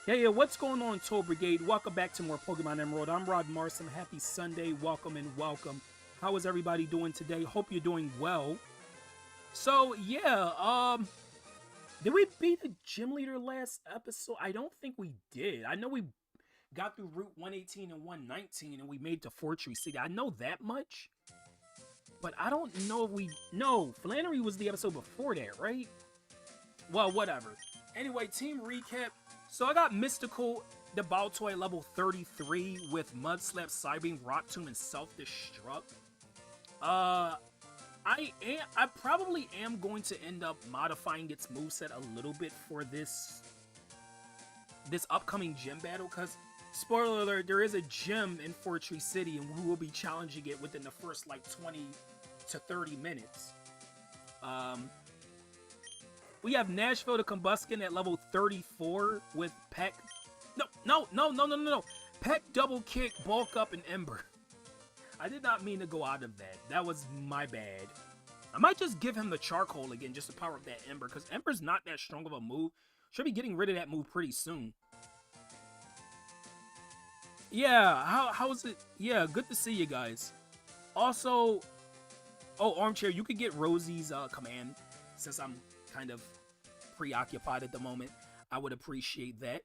Yeah, what's going on, Toll Brigade? Welcome back to more Pokemon Emerald. I'm Rod Marson. Happy Sunday. Welcome and welcome. How is everybody doing today? Hope you're doing well. So, yeah, did we beat the gym leader last episode? I don't think we did. I know we got through Route 118 and 119 and we made to Fortree City. I know that much. But I don't know if we... No, Flannery was the episode before that, right? Well, whatever. Anyway, team recap. So I got Mystical, the Baltoy level 33 with Mud Slap, Psybeam, Rock Tomb, and Self-Destruct. I probably am going to end up modifying its moveset a little bit for this upcoming gym battle, because, spoiler alert, there is a gym in Fortree City, and we will be challenging it within the first, like, 20 to 30 minutes. We have Nashville the Combuskin at level 34 with Peck. No. Peck, Double Kick, Bulk Up, and Ember. I did not mean to go out of that. That was my bad. I might just give him the Charcoal again just to power up that Ember, because Ember's not that strong of a move. Should be getting rid of that move pretty soon. Yeah, how's it? Yeah, good to see you guys. Also, oh, Armchair, you could get Rosie's command, since I'm kind of preoccupied at the moment. I would appreciate that.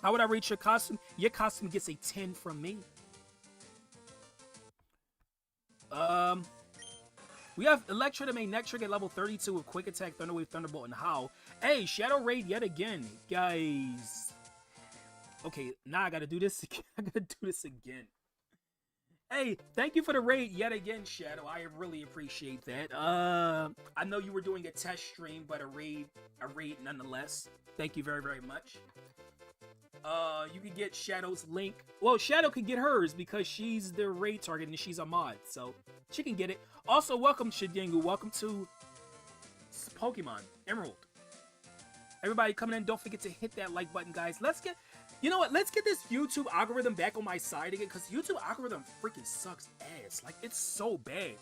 How would I rate your costume? Your costume gets a 10 from me. We have Electro the main Nectric at level 32 with Quick Attack, Thunder Wave, Thunderbolt, and Howl. Hey, Shadow Raid yet again, guys. Okay, now I gotta do this again. I gotta do this again. Hey, thank you for the raid yet again, Shadow. I really appreciate that. I know you were doing a test stream, but a raid nonetheless. Thank you very, very much. You can get Shadow's link. Well, Shadow can get hers because she's the raid target and she's a mod, so she can get it. Also, welcome, Shidingu. Welcome to Pokemon Emerald. Everybody coming in, don't forget to hit that like button, guys. You know what? Let's get this YouTube algorithm back on my side again, because YouTube algorithm freaking sucks ass. Like, it's so bad.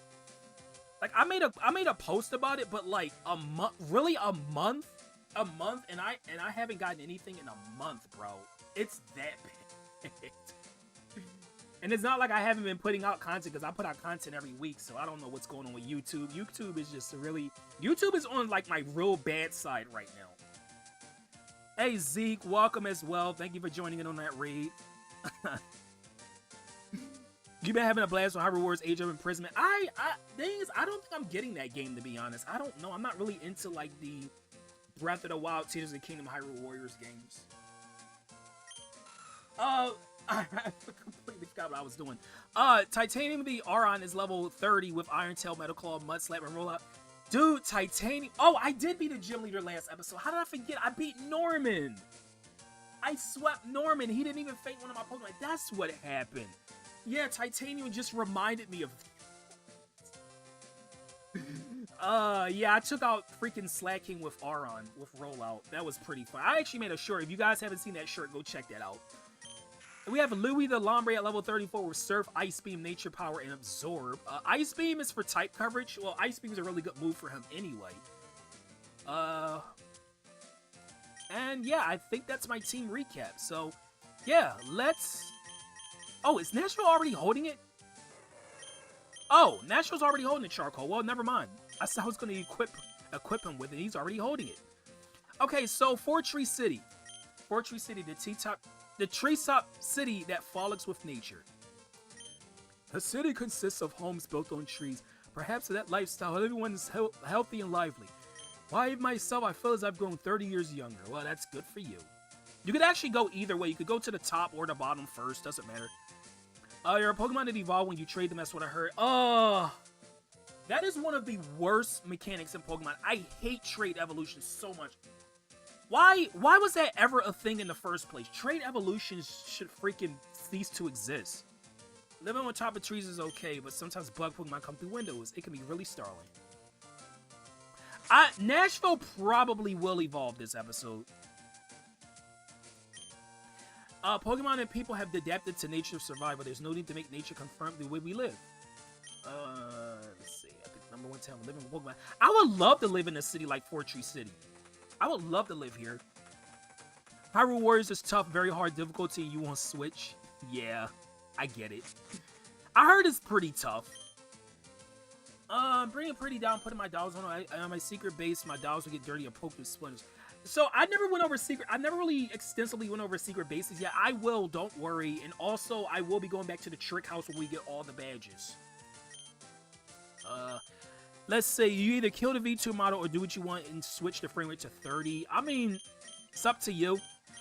Like, I made a post about it, but like a month, and I haven't gotten anything in a month, bro. It's that bad. And it's not like I haven't been putting out content, because I put out content every week, so I don't know what's going on with YouTube. YouTube is just YouTube is on like my real bad side right now. Hey Zeke, welcome as well. Thank you for joining in on that raid. You've been having a blast with Hyrule Warriors Age of Imprisonment. Thing is, I don't think I'm getting that game, to be honest. I don't know. I'm not really into like the Breath of the Wild, Tears of the Kingdom, Hyrule Warriors games. I completely forgot what I was doing. Titanium the Aron is level 30 with Iron Tail, Metal Claw, Mud Slap, and Rollout. Dude, Titanium. Oh, I did beat a gym leader last episode. How did I forget? I beat Norman. I swept Norman. He didn't even faint one of my Pokemon. That's what happened. Yeah, Titanium just reminded me of... yeah, I took out freaking Slacking with Aron, with Rollout. That was pretty fun. I actually made a shirt. If you guys haven't seen that shirt, go check that out. We have Louis the Lombre at level 34 with Surf, Ice Beam, Nature Power, and Absorb. Ice Beam is for type coverage. Well, Ice Beam is a really good move for him anyway. And yeah, I think that's my team recap. So, yeah, let's... Oh, is Nashville already holding it? Oh, Nashville's already holding the Charcoal. Well, never mind. I said I was going to equip him with it. He's already holding it. Okay, so Fortree City. Fortree City, the treetop city that frolics with nature. The city consists of homes built on trees. Perhaps that lifestyle, everyone is healthy and lively. Why, myself, I feel as I've grown 30 years younger. Well, that's good for you. You could actually go either way. You could go to the top or the bottom first. Doesn't matter. Your Pokemon that evolve when you trade them. That's what I heard. That is one of the worst mechanics in Pokemon. I hate trade evolution so much. Why was that ever a thing in the first place? Trade evolutions should freaking cease to exist. Living on top of trees is okay, but sometimes bug Pokemon come through windows. It can be really startling. Nashville probably will evolve this episode. Pokemon and people have adapted to nature's survival. There's no need to make nature confirm the way we live. Let's see. I think number one town living with Pokemon. I would love to live in a city like Fortree City. I would love to live here. Hyrule Warriors is tough, very hard difficulty. You want Switch? Yeah, I get it. I heard it's pretty tough. Bring it pretty down, putting my dolls on my secret base. My dolls will get dirty and poked with splinters. So I never went over secret. I never really extensively went over secret bases yet. I will, don't worry. And also, I will be going back to the trick house where we get all the badges. Let's say you either kill the V2 model or do what you want and switch the frame rate to 30. I mean, it's up to you.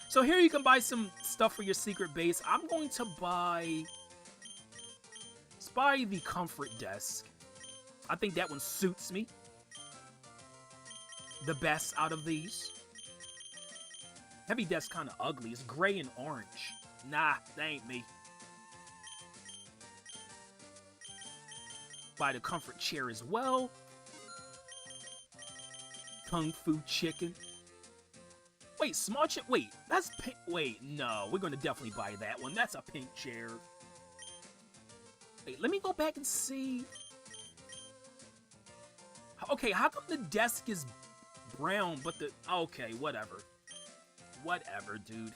So here you can buy some stuff for your secret base. I'm going to buy... Let's buy the comfort desk. I think that one suits me the best out of these. Heavy desk kind of ugly. It's gray and orange. Nah, that ain't me. Buy the comfort chair as well. Kung Fu chicken. Wait, small chair. Wait, that's pink. Wait, no. We're going to definitely buy that one. That's a pink chair. Wait, let me go back and see. Okay, how come the desk is brown, but the... Okay, whatever. Whatever, dude.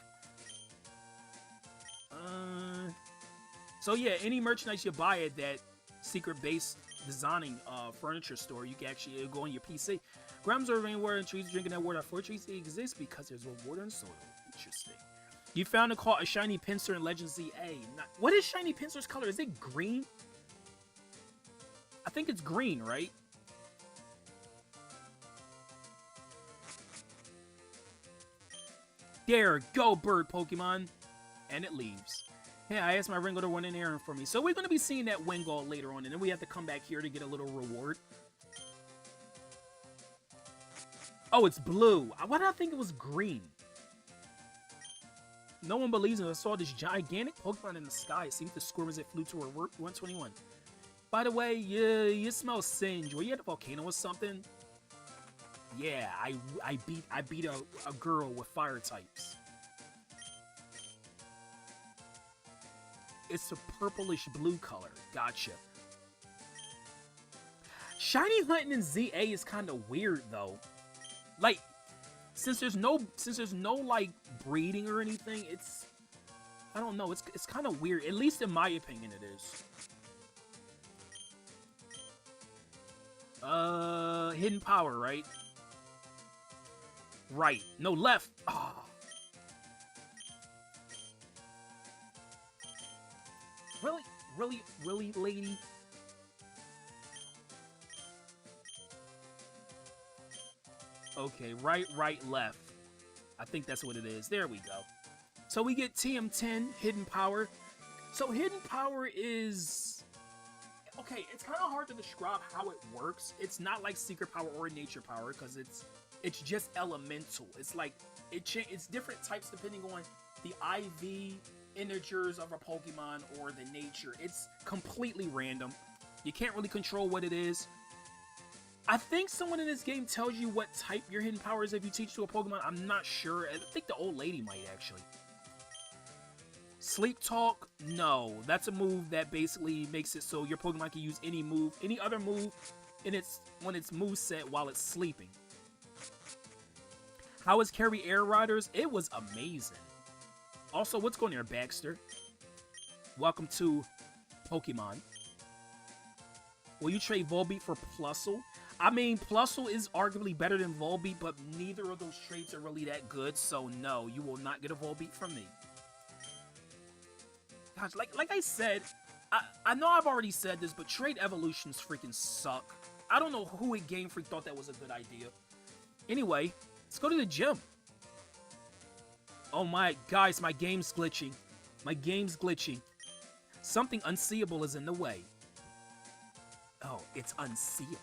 So yeah, any merchandise you buy at that secret base designing furniture store, you can actually go on your PC. Grams are rainwater and trees drinking that water. For trees exist because there's water and soil. Interesting. You found a shiny pincer in Legend ZA. What is shiny pincer's color? Is it green? I think it's green, right? There, go bird Pokemon. And it leaves. Yeah, I asked my Ringo to run an errand for me. So we're going to be seeing that Wingull later on. And then we have to come back here to get a little reward. Oh, it's blue. Why did I think it was green? No one believes me. I saw this gigantic Pokemon in the sky. It seemed to squirm as it flew toward 121. By the way, you smell singe. Were you at a volcano or something? Yeah, I beat a girl with fire types. It's a purplish blue color. Gotcha. Shiny hunting in ZA is kind of weird though. Like, since there's no like breeding or anything, it's, I don't know, it's kind of weird. At least in my opinion, it is. Hidden power, right? Right. No, left. Oh. Really, lady? Okay, right, left. I think that's what it is. There we go. So we get TM10, Hidden Power. So Hidden Power is... Okay, it's kind of hard to describe how it works. It's not like Secret Power or Nature Power, because it's just elemental. It's like, it's different types depending on the IV integers of a Pokemon or the nature. It's completely random. You can't really control what it is. I think someone in this game tells you what type your hidden power is if you teach to a Pokemon. I'm not sure. I think the old lady might actually. Sleep Talk? No. That's a move that basically makes it so your Pokemon can use any move, any other move when it's moveset while it's sleeping. How was Carry Air Riders? It was amazing. Also, what's going there, Baxter? Welcome to Pokemon. Will you trade Volbeat for Plusle? I mean, Plusle is arguably better than Volbeat, but neither of those traits are really that good, so no, you will not get a Volbeat from me. Gosh, like I said, I know I've already said this, but trade evolutions freaking suck. I don't know who at Game Freak thought that was a good idea. Anyway, let's go to the gym. Oh my, guys, my game's glitching. My game's glitching. Something unseeable is in the way. Oh, it's unseeable.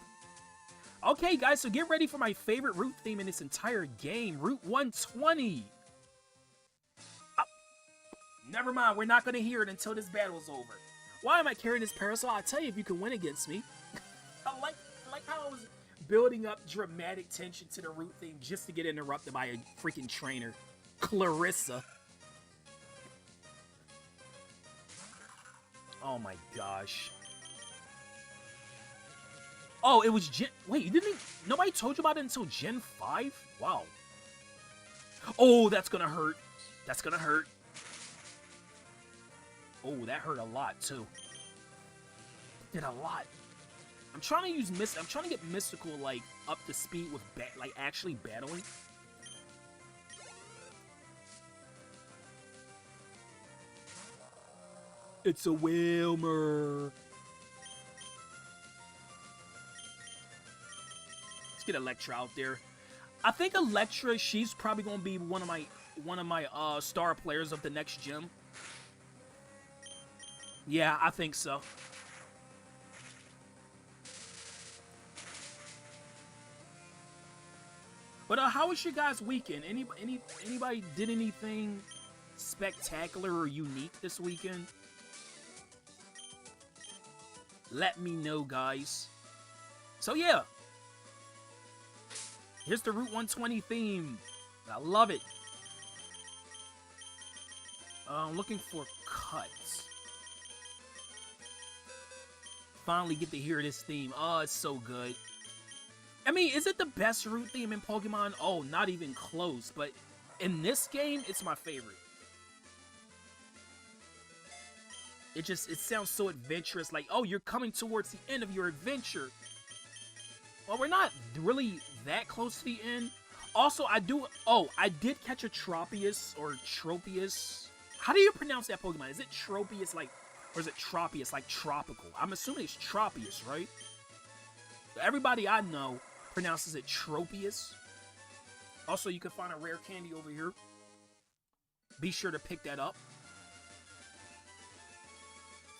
Okay, guys, so get ready for my favorite route theme in this entire game, Route 120. Never mind, we're not going to hear it until this battle's over. Why am I carrying this parasol? I'll tell you if you can win against me. I like how I was building up dramatic tension to the route theme just to get interrupted by a freaking trainer. Clarissa. Oh my gosh. Oh, it was Gen... Wait, nobody told you about it until Gen 5? Wow. Oh, that's gonna hurt. That's gonna hurt. Oh, that hurt a lot too. Did a lot. I'm trying to use I'm trying to get Mystical like up to speed with like actually battling. It's a Wilmer. Let's get Electra out there. I think Electra, she's probably gonna be one of my star players of the next gym. Yeah, I think so. But how was your guys' weekend? Anybody did anything spectacular or unique this weekend? Let me know, guys. So yeah, here's the Route 120 theme. I love it. I'm looking for cuts. Finally get to hear this theme. Oh, it's so good. I mean, is it the best route theme in Pokemon? Oh, not even close. But in this game, it's my favorite. It sounds so adventurous. Like, oh, you're coming towards the end of your adventure. Well, we're not really that close to the end. Also, I did catch a Tropius or Tropius. How do you pronounce that Pokemon? Is it Tropius like, or is it Tropius like tropical? I'm assuming it's Tropius, right? Everybody I know pronounces it Tropius. Also, you can find a rare candy over here. Be sure to pick that up.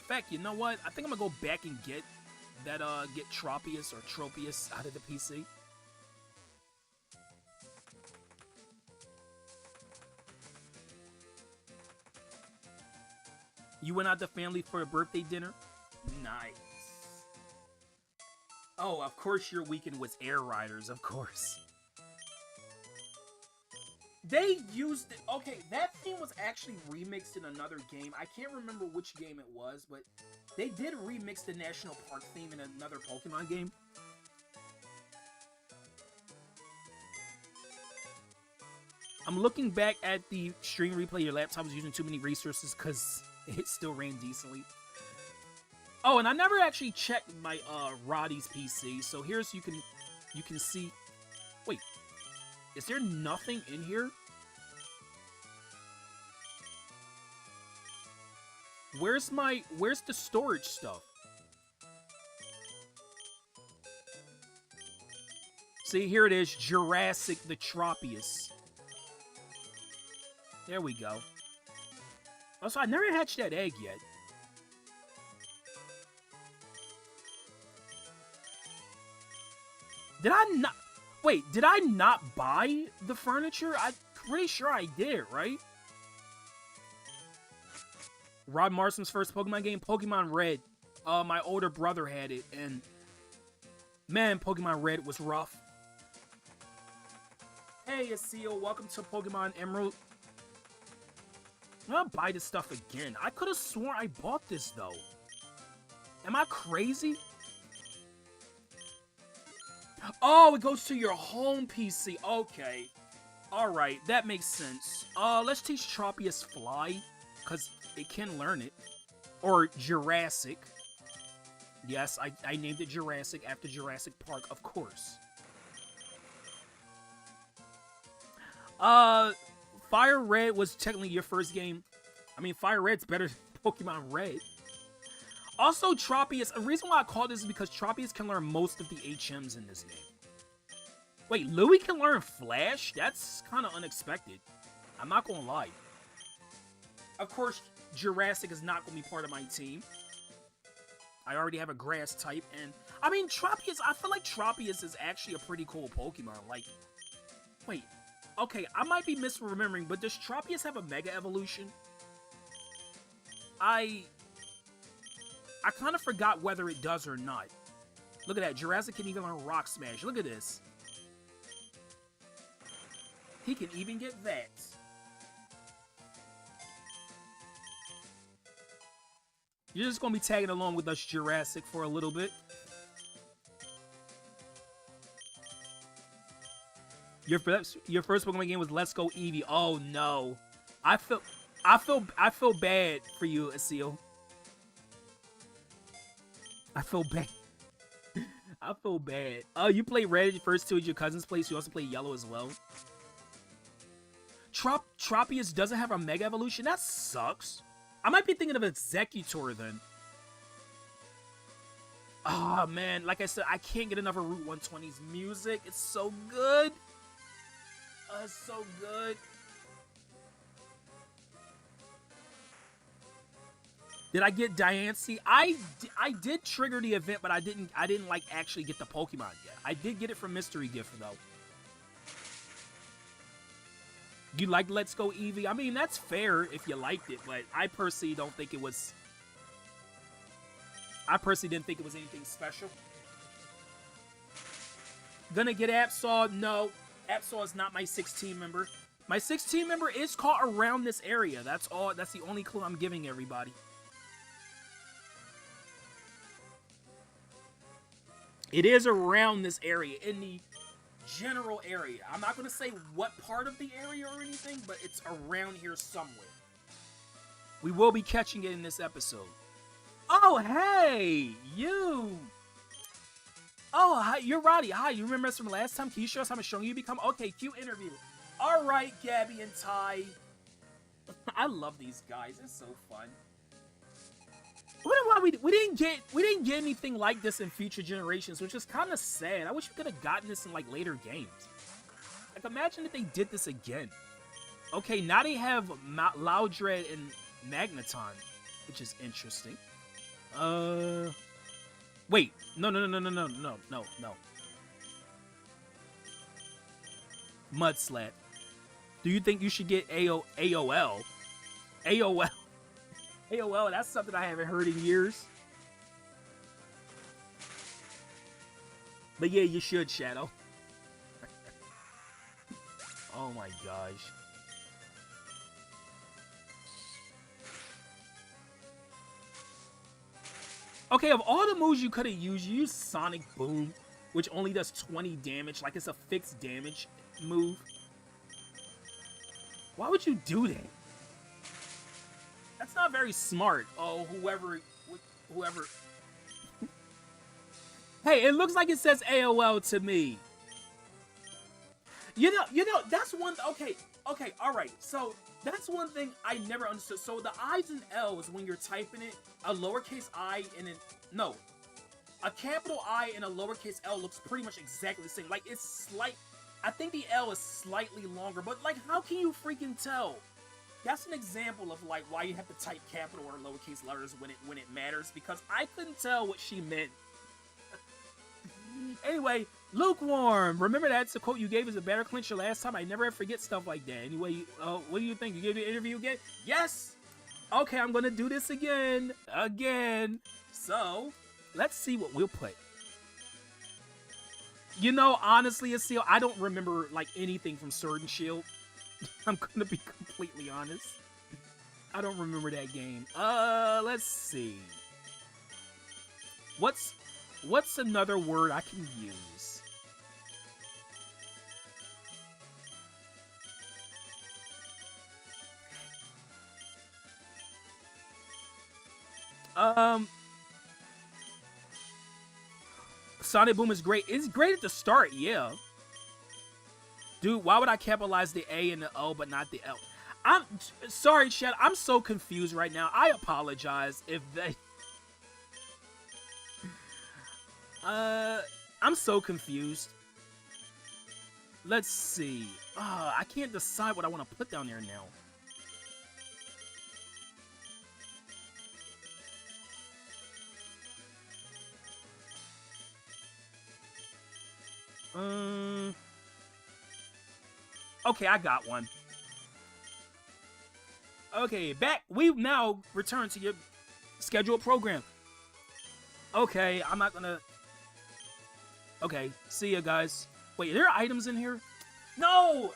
In fact, you know what? I think I'm gonna go back and get that get Tropius or Tropius out of the PC. You went out to family for a birthday dinner? Nice. Oh, of course your weekend was Air Riders, of course. They used it. Okay, that theme was actually remixed in another game. I can't remember which game it was, but they did remix the National Park theme in another Pokemon game. I'm looking back at the stream replay. Your laptop was using too many resources because it still ran decently. Oh, and I never actually checked my Roddy's PC. So here's you can see. Wait, is there nothing in here? Where's the storage stuff? See, here it is, Jurassic the Tropius. There we go. Also, I never hatched that egg yet. Did I not... Wait, did I not buy the furniture? I'm pretty sure I did, right? Rod Marston's first Pokemon game, Pokemon Red. My older brother had it, and... Man, Pokemon Red was rough. Hey, Asil, welcome to Pokemon Emerald. I'm gonna buy this stuff again. I could have sworn I bought this, though. Am I crazy? Oh, it goes to your home PC. Okay. Alright, that makes sense. Let's teach Tropius Fly, because it can learn it. Or Jurassic. Yes, I named it Jurassic after Jurassic Park, of course. Fire Red was technically your first game. I mean, Fire Red's better than Pokemon Red. Also, Tropius, the reason why I call this is because Tropius can learn most of the HMs in this game. Wait, Louis can learn Flash? That's kind of unexpected. I'm not gonna lie. Of course, Jurassic is not gonna be part of my team. I already have a grass type, and... I mean, Tropius, I feel like Tropius is actually a pretty cool Pokemon. Like, wait, okay, I might be misremembering, but does Tropius have a Mega Evolution? I kind of forgot whether it does or not. Look at that. Jurassic can even learn Rock Smash. Look at this. He can even get that. You're just going to be tagging along with us, Jurassic, for a little bit. Your first Pokemon game was Let's Go Eevee. Oh no, I feel bad for you, Asil. I feel bad. I feel bad. Oh, you play Red first two at your cousin's place. You also play Yellow as well. Tropius doesn't have a Mega Evolution. That sucks. I might be thinking of Executor then. Oh man, like I said, I can't get enough of Route 120's music. It's so good. It's so good. Did I get Diancie? I did trigger the event, but I didn't like actually get the Pokemon yet. I did get it from Mystery Gift though. You like Let's Go Eevee? I mean, that's fair if you liked it, but I personally don't think it was. I personally didn't think it was anything special. Gonna get Absol? No, Absol is not my 16 member. My 16 member is caught around this area. That's all. That's the only clue I'm giving everybody. It is around this area, in the general area. I'm not going to say what part of the area or anything, but it's around here somewhere. We will be catching it in this episode. Oh, hey! You! Oh, hi, you're Roddy. Hi, you remember us from last time? Can you show us how much stronger you become? Okay, cute interview. Alright, Gabby and Ty. I love these guys. It's so fun. I wonder why we didn't get anything like this in future generations, which is kind of sad. I wish we could have gotten this in like later games. Like imagine if they did this again. Okay, now they have Loudred and Magneton, which is interesting. Wait, no. Mudslap. Do you think you should get AOL? AOL. AOL, that's something I haven't heard in years. But yeah, you should, Shadow. Oh my gosh. Okay, of all the moves you could have used, you used Sonic Boom, which only does 20 damage, like it's a fixed damage move. Why would you do that? That's not very smart. Oh, whoever. Hey, it looks like it says AOL to me. You know, that's one. Okay, all right. So that's one thing I never understood. So the I's and L's when you're typing it, a lowercase I and a capital I and a lowercase L looks pretty much exactly the same. Like it's slight. I think the L is slightly longer, but like, how can you freaking tell? That's an example of like why you have to type capital or lowercase letters when it matters, because I couldn't tell what she meant. Anyway, lukewarm. Remember that's the quote you gave as a battle clincher last time. I never forget stuff like that. Anyway, what do you think? You gave the interview again? Yes. Okay, I'm gonna do this again. So let's see what we'll put. You know, honestly, Asil, I don't remember like anything from Sword and Shield. I'm gonna be completely honest. I don't remember that game. Let's see. What's another word I can use? Sonic Boom is great. It's great at the start, yeah. Dude, why would I capitalize the A and the O but not the L? I'm sorry, Chad. I'm so confused right now. I apologize if they... I'm so confused. Let's see. I can't decide what I want to put down there now. Okay, I got one. Okay, we've now returned to your scheduled program. Okay, I'm not gonna... Okay, see ya, guys. Wait, are there items in here? No!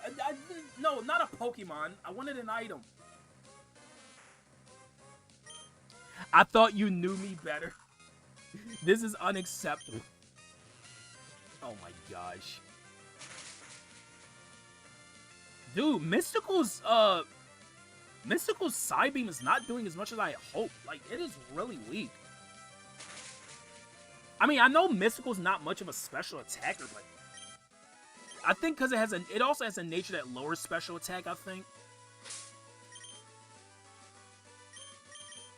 No, not a Pokemon. I wanted an item. I thought you knew me better. This is unacceptable. Oh my gosh. Dude, Mystical's side beam is not doing as much as I hoped. Like, it is really weak. I mean, I know Mystical's not much of a special attacker, but I think because it also has a nature that lowers special attack, I think.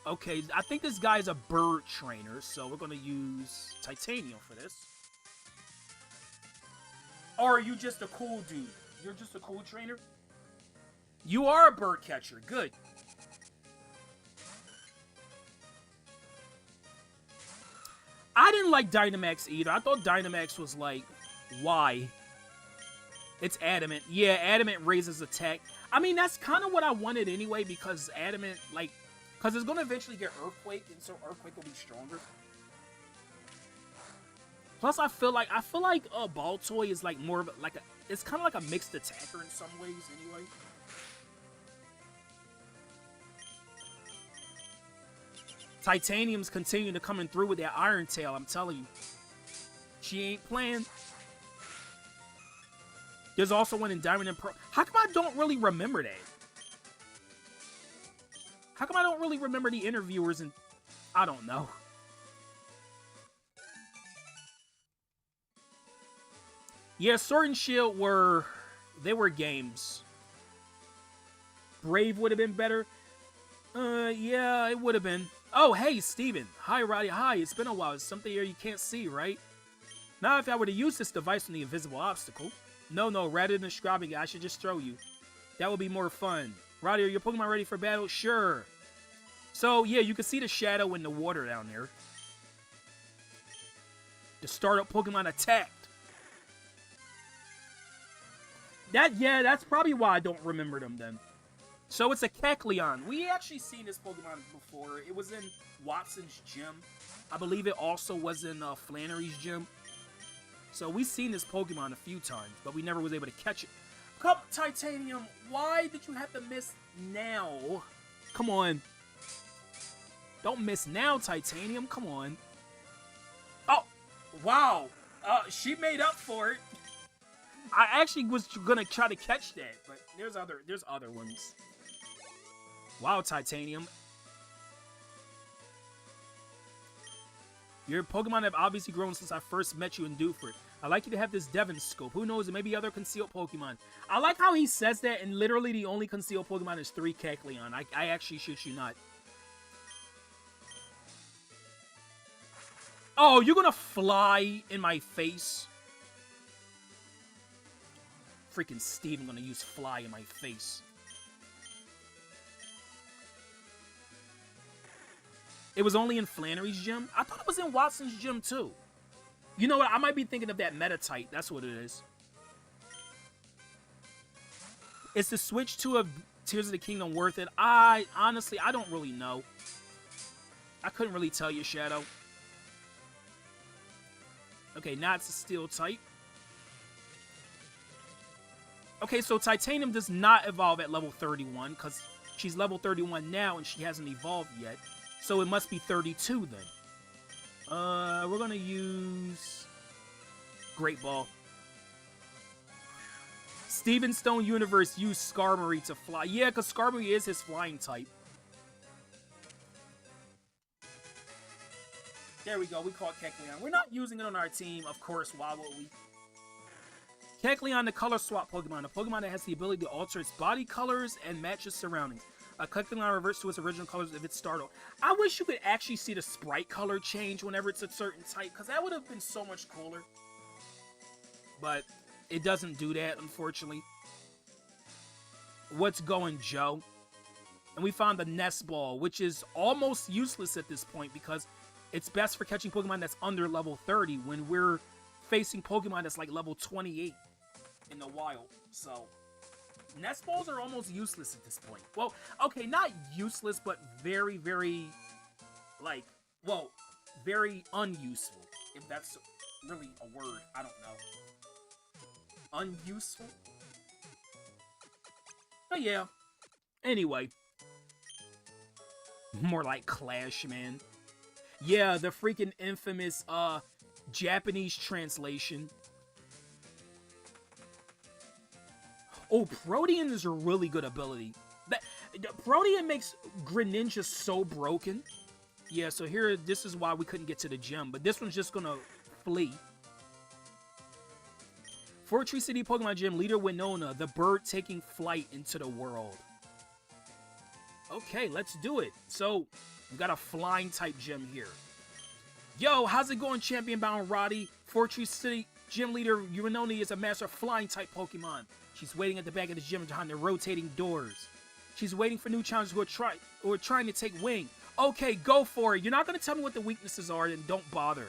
Okay, I think this guy's a bird trainer, so we're gonna use Titanium for this. Or are you just a cool dude? You're just a cool trainer? You are a bird catcher. Good. I didn't like Dynamax either. I thought Dynamax was like, why? It's Adamant. Yeah, Adamant raises attack. I mean, that's kind of what I wanted anyway, because Adamant, like, because it's going to eventually get Earthquake, and so Earthquake will be stronger. Plus, I feel like Baltoy is like more of it's kind of like a mixed attacker in some ways anyway. Titanium's continuing to come through with that Iron Tail, I'm telling you. She ain't playing. There's also one in Diamond and Pearl. How come I don't really remember that? How come I don't really remember the interviewers and... I don't know. Yeah, Sword and Shield they were games. Brave would have been better. Yeah, it would have been. Oh, hey, Steven. Hi, Roddy. Hi, it's been a while. It's something here you can't see, right? Now, if I were to use this device on the invisible obstacle... No, rather than describing it, I should just throw you. That would be more fun. Roddy, are your Pokemon ready for battle? Sure. So, yeah, you can see the shadow in the water down there. The startup Pokemon attacked. That's probably why I don't remember them then. So it's a Kecleon. We actually seen this Pokemon before. It was in Watson's gym. I believe it also was in Flannery's gym. So we've seen this Pokemon a few times, but we never was able to catch it. Come, Titanium, why did you have to miss now? Come on. Don't miss now, Titanium. Come on. Oh, wow. She made up for it. I actually was gonna try to catch that, but there's other ones. Wow, Titanium. Your Pokemon have obviously grown since I first met you in Dewford. I'd like you to have this Devon Scope. Who knows, there may be other concealed Pokemon. I like how he says that, and literally the only concealed Pokemon is 3 Kecleon. I actually shit you not. Oh, you're gonna fly in my face? Freaking Steve, I'm gonna use fly in my face. It was only in Flannery's gym? I thought it was in Watson's gym too. You know what? I might be thinking of that Metatite. That's what it is. Is the switch to a Tears of the Kingdom worth it? Honestly, I don't really know. I couldn't really tell you, Shadow. Okay, now it's a Steel type. Okay, so Titanium does not evolve at level 31, because she's level 31 now and she hasn't evolved yet. So it must be 32 then. We're gonna use Great Ball. Steven Stone Universe used Skarmory to fly. Yeah, because Skarmory is his flying type. There we go, we caught Kecleon. We're not using it on our team, of course, why would we? Kecleon, the color swap Pokemon. A Pokemon that has the ability to alter its body colors and match its surroundings. A Kecleon reverts to its original colors if it's startled. I wish you could actually see the sprite color change whenever it's a certain type, because that would have been so much cooler. But it doesn't do that, unfortunately. What's going, Joe? And we found the Nest Ball, which is almost useless at this point, because it's best for catching Pokemon that's under level 30 when we're facing Pokemon that's like level 28 in the wild. So Nest Balls are almost useless at this point. Well, okay, not useless, but very, very, like, well, very unuseful, if that's really a word. I don't know. Unuseful? But yeah. Anyway. More like Clash, man. Yeah, the freaking infamous, Japanese translation. Oh, Protean is a really good ability. Protean makes Greninja so broken. Yeah, so here, this is why we couldn't get to the gym. But this one's just gonna flee. Fortree City Pokemon Gym, leader Winona, the bird taking flight into the world. Okay, let's do it. So, we got a flying type gym here. Yo, how's it going, Champion Bound Roddy? Fortree City Gym leader Winona is a master flying type Pokemon. She's waiting at the back of the gym behind the rotating doors. She's waiting for new challengers who are trying to take wing. Okay, go for it. You're not going to tell me what the weaknesses are, then don't bother.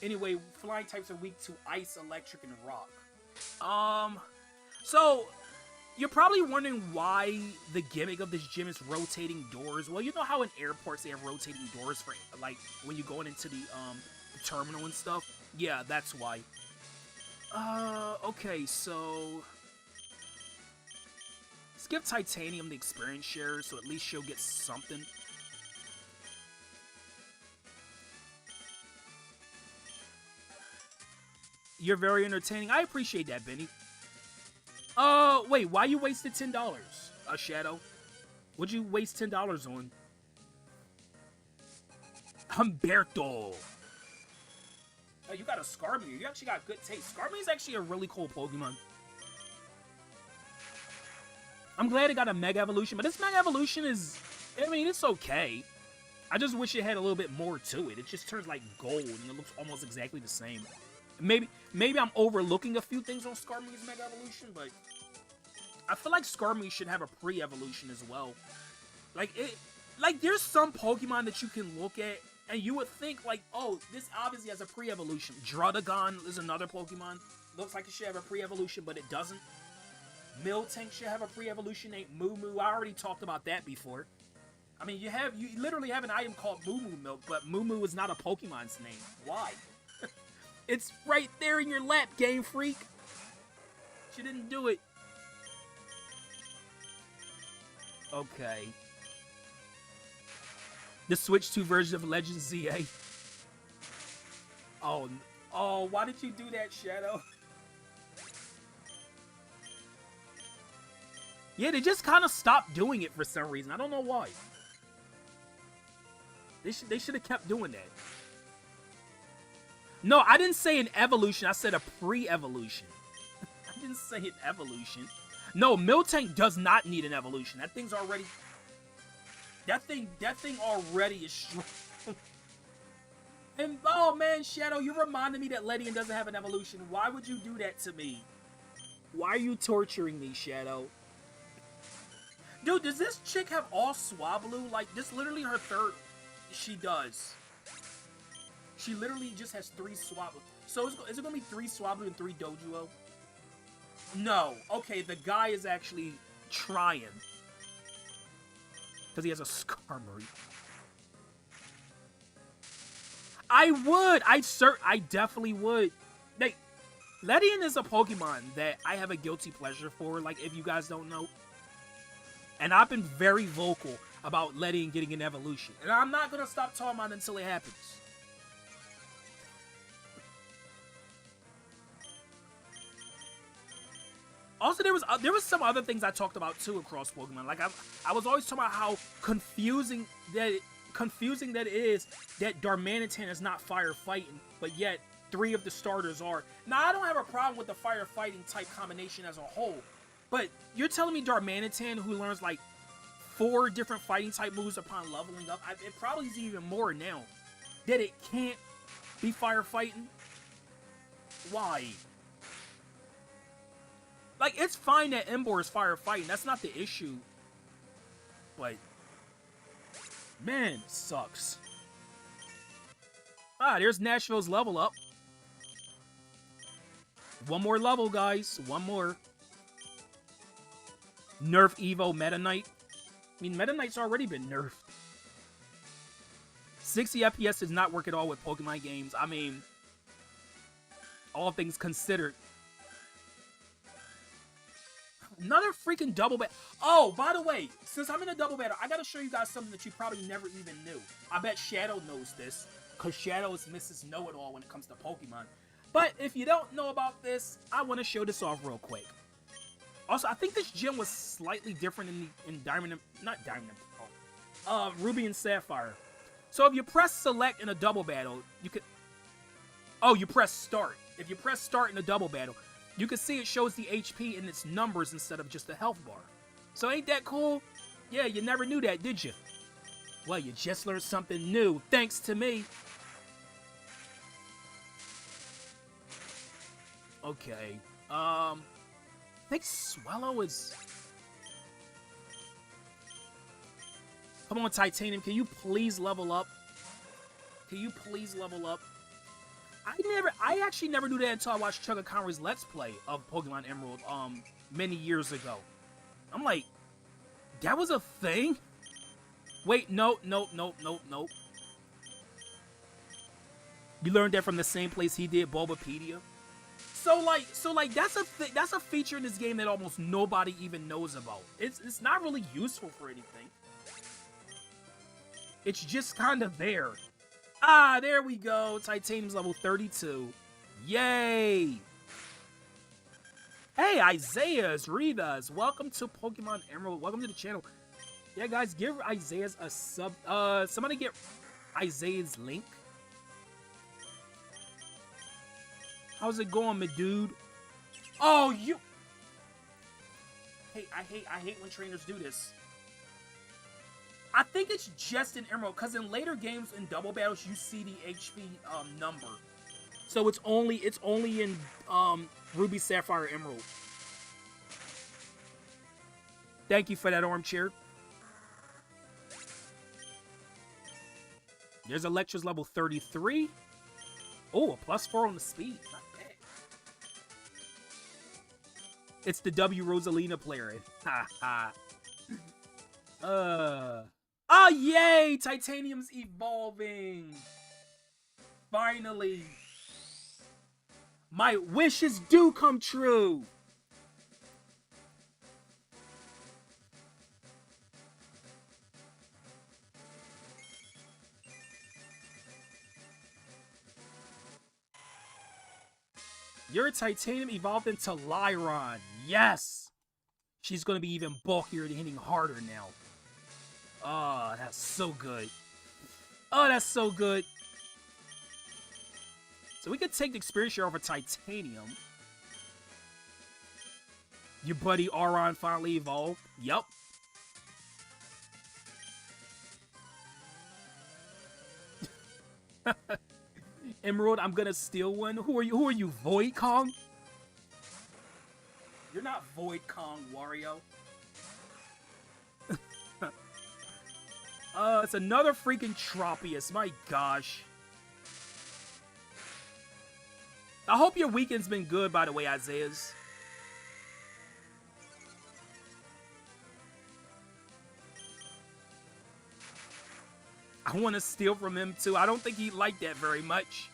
Anyway, flying types are weak to ice, electric, and rock. So, you're probably wondering why the gimmick of this gym is rotating doors. Well, you know how in airports they have rotating doors for, like, when you're going into the terminal and stuff? Yeah, that's why. Okay, so... let's give Titanium the experience share, so at least she'll get something. You're very entertaining. I appreciate that, Benny. Wait, why you wasted $10? Shadow? What'd you waste $10 on? Humberto. Oh, you got a Skarmory. You actually got good taste. Skarmory is actually a really cool Pokemon. I'm glad it got a Mega Evolution, but this Mega Evolution is... I mean, it's okay. I just wish it had a little bit more to it. It just turns like gold, and it looks almost exactly the same. Maybe I'm overlooking a few things on Skarmory's Mega Evolution, but I feel like Skarmory should have a pre-evolution as well. Like there's some Pokemon that you can look at and you would think like, oh, this obviously has a pre-evolution. Druddigon is another Pokemon. Looks like it should have a pre-evolution, but it doesn't. Miltank should have a pre-evolution named Moo Moo. I already talked about that before. I mean, you literally have an item called Moo Moo Milk, but Moo Moo is not a Pokemon's name. Why? It's right there in your lap, Game Freak. She didn't do it. Okay. The Switch 2 version of Legends ZA. Oh, why did you do that, Shadow? Yeah, they just kind of stopped doing it for some reason. I don't know why. They should have kept doing that. No, I didn't say an evolution. I said a pre-evolution. I didn't say an evolution. No, Miltank does not need an evolution. That thing's already... That thing already is strong. And, oh man, Shadow, you reminded me that Ledian doesn't have an evolution. Why would you do that to me? Why are you torturing me, Shadow? Dude, does this chick have all Swablu? Like, this literally her third... She does. She literally just has 3 Swablu. So is it going to be 3 Swablu and 3 Doduo? No. Okay, the guy is actually trying. Because he has a Skarmory. I would! I definitely would. Like, Ledian is a Pokemon that I have a guilty pleasure for, like, if you guys don't know. And I've been very vocal about Ledian getting an evolution. And I'm not going to stop talking about it until it happens. Also, there was some other things I talked about too across Pokemon. Like I was always talking about how confusing that it is that Darmanitan is not fire fighting, but yet 3 of the starters are. Now I don't have a problem with the fire fighting type combination as a whole, but you're telling me Darmanitan, who learns like 4 different fighting type moves upon leveling up, it probably is even more now, that it can't be fire fighting? Why? Like, it's fine that Emboar is firefighting. That's not the issue. But, man, it sucks. Ah, there's Nashville's level up. 1 more level, guys. 1 more. Nerf Evo Meta Knight. I mean, Meta Knight's already been nerfed. 60 FPS does not work at all with Pokemon games. I mean, all things considered. Another freaking double battle. Oh, by the way, since I'm in a double battle, I gotta show you guys something that you probably never even knew. I bet Shadow knows this, because Shadow is Mrs. Know-It-All when it comes to Pokemon. But if you don't know about this, I want to show this off real quick. Also, I think this gym was slightly different in Diamond and... Not Diamond and... Ruby and Sapphire. So if you press select in a double battle, you could... Oh, you press start. If you press start in a double battle, you can see it shows the HP in its numbers instead of just the health bar. So ain't that cool? Yeah, you never knew that, did you? Well, you just learned something new, thanks to me. Okay, I think Swallow is... Come on, Titanium, can you please level up? Can you please level up? I actually never knew that until I watched Chugga Conway's Let's Play of Pokemon Emerald, many years ago. I'm like, that was a thing? Wait, no. You learned that from the same place he did, Bulbapedia? So like that's a feature in this game that almost nobody even knows about. It's not really useful for anything. It's just kind of there. Ah, there we go. Titanium's level 32. Yay! Hey, Isaiah's, Rita's, welcome to Pokemon Emerald. Welcome to the channel. Yeah, guys, give Isaiah's a sub. Somebody get Isaiah's link. How's it going, my dude? Oh, you... Hey, I hate when trainers do this. I think it's just in Emerald, because in later games in double battles, you see the HP number. So it's only in Ruby, Sapphire, Emerald. Thank you for that armchair. There's Electra's level 33. Oh, a +4 on the speed. Not bad. It's the W Rosalina player. Ha ha. Oh, yay! Titanium's evolving. Finally. My wishes do come true. Your Titanium evolved into Lyron. Yes! She's going to be even bulkier and hitting harder now. Oh, that's so good. Oh, that's so good. So we could take the experience share over Titanium. Your buddy Auron finally evolved. Yup. Emerald, I'm gonna steal one. Who are you, Void Kong? You're not Void Kong, Wario. It's another freaking Tropius. My gosh. I hope your weekend's been good, by the way, Isaiah's. I want to steal from him, too. I don't think he'd like that very much.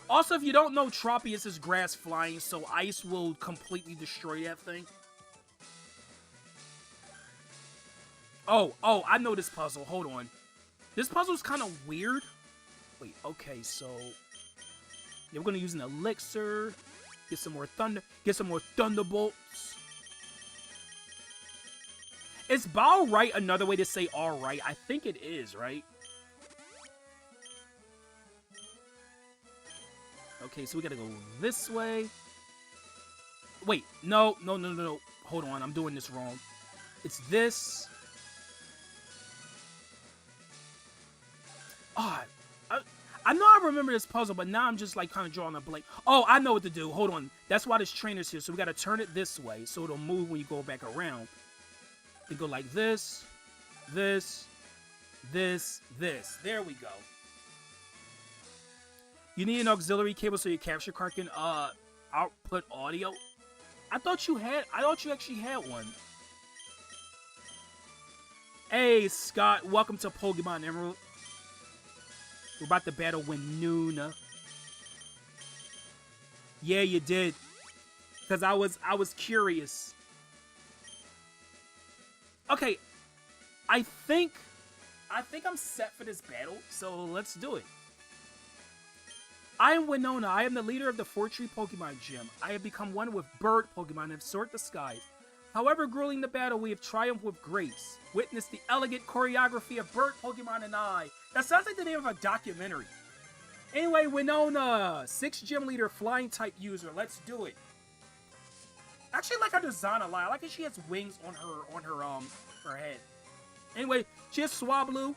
Also, if you don't know, Tropius is grass flying, so ice will completely destroy that thing. Oh, I know this puzzle. Hold on. This puzzle's kind of weird. Wait, okay, so... Yeah, we're going to use an elixir. Get some more thunderbolts. Is Bao right another way to say alright? I think it is, right? Okay, so we gotta go this way. Wait, no. Hold on, I'm doing this wrong. It's this. Oh, I know I remember this puzzle, but now I'm just like kind of drawing a blank. Oh, I know what to do. Hold on. That's why this trainer's here. So we gotta turn it this way so it'll move when you go back around. You go like this, this. There we go. You need an auxiliary cable so your capture card can output audio. I thought you actually had one. Hey Scott, welcome to Pokemon Emerald. We're about to battle Winuna. Yeah, you did. Cause I was curious. Okay, I think I'm set for this battle, so let's do it. I am Winona. I am the leader of the Fortree Pokemon Gym. I have become one with bird Pokemon and have soared the skies. However grueling the battle, we have triumphed with grace. Witness the elegant choreography of bird Pokemon and I. That sounds like the name of a documentary. Anyway, Winona, 6 gym leader, flying type user. Let's do it. Actually, I like her design a lot. I like that she has wings on her head. Anyway, she has Swablu,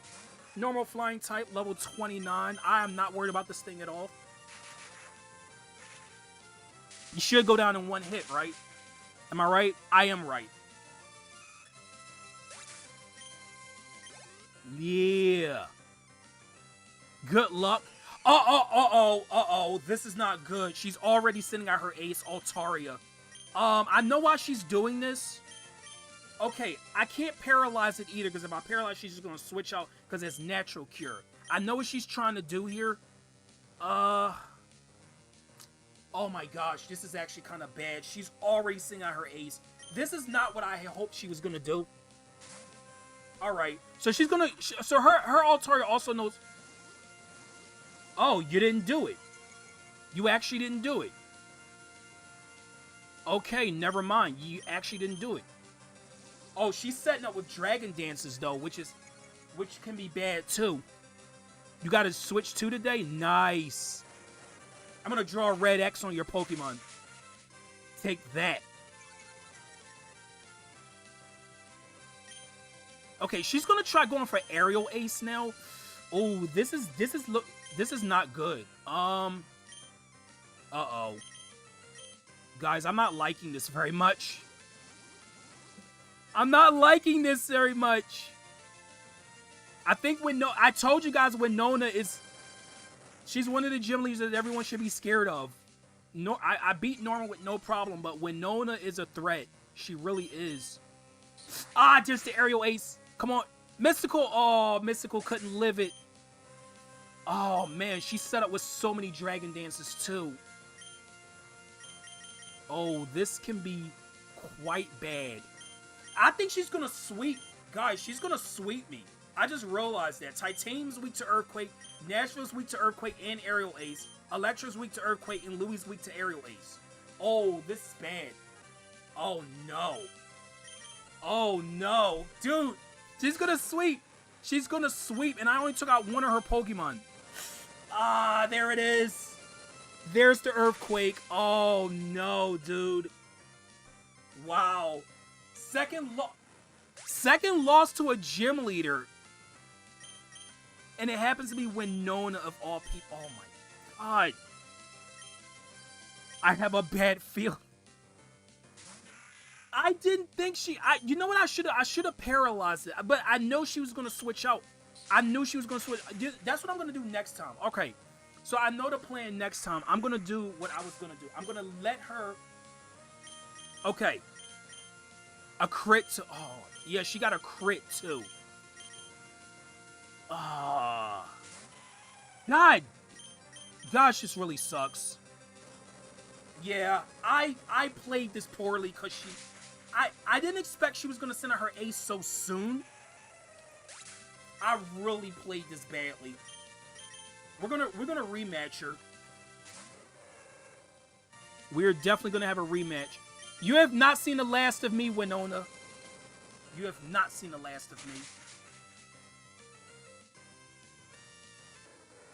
normal flying type, level 29. I am not worried about this thing at all. You should go down in one hit, right? Am I right? I am right. Yeah. Good luck. Uh-oh. This is not good. She's already sending out her ace, Altaria. I know why she's doing this. Okay, I can't paralyze it either, because if I paralyze, she's just going to switch out, because it's natural cure. I know what she's trying to do here. Oh my gosh, this is actually kind of bad. She's already sending out her ace. This is not what I hoped she was going to do. Alright, so she's going to... So her Altaria also knows... Oh, you didn't do it. You actually didn't do it. Okay, never mind. You actually didn't do it. Oh, she's setting up with Dragon Dances, though, which can be bad, too. You got to switch 2 today? Nice. I'm going to draw a red X on your Pokemon. Take that. Okay, she's going to try going for Aerial Ace now. Oh, this is not good. Uh-oh. Guys, I'm not liking this very much. I'm not liking this very much. I think I told you guys Winona is... She's one of the gym leaders that everyone should be scared of. No, I beat Norman with no problem, but Winona is a threat. She really is. Ah, just the Aerial Ace. Come on. Mystical. Oh, Mystical couldn't live it. Oh, man. She's set up with so many Dragon Dances, too. Oh, this can be quite bad. I think she's going to sweep. Guys, she's going to sweep me. I just realized that. Titanium's weak to Earthquake. Nashville's weak to Earthquake and Aerial Ace. Electra's weak to Earthquake and Louie's weak to Aerial Ace. Oh, this is bad. Oh, no. Oh, no. Dude, she's going to sweep. She's going to sweep, and I only took out one of her Pokemon. Ah, there it is. There's the Earthquake. Oh, no, dude. Wow. Second loss to a gym leader. And it happens to be Winona of all people. Oh, my God. I have a bad feeling. I didn't think you know what I should have paralyzed it. But I know she was going to switch out. I knew she was going to switch. That's what I'm going to do next time. Okay. So I know the plan next time. I'm going to do what I was going to do. I'm going to let her... Okay. A crit to... Oh, yeah, she got a crit, too. God. Gosh, this really sucks. Yeah, I played this poorly because I didn't expect she was going to send out her ace so soon. I really played this badly. We're gonna rematch her. We're definitely gonna have a rematch. You have not seen the last of me, Winona. You have not seen the last of me.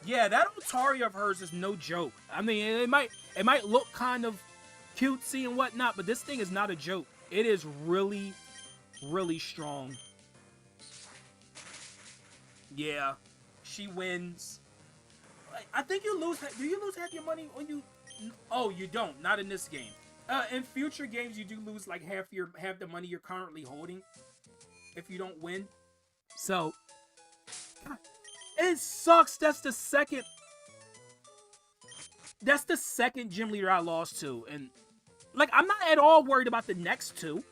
Yeah, that Altaria of hers is no joke. I mean, it might look kind of cutesy and whatnot, but this thing is not a joke. It is really, really strong. Yeah, she wins. I think you lose. Do you lose half your money when you? Oh, you don't. Not in this game. In future games, you do lose like half the money you're currently holding if you don't win. So, God, it sucks. That's the second gym leader I lost to, and like I'm not at all worried about the next two.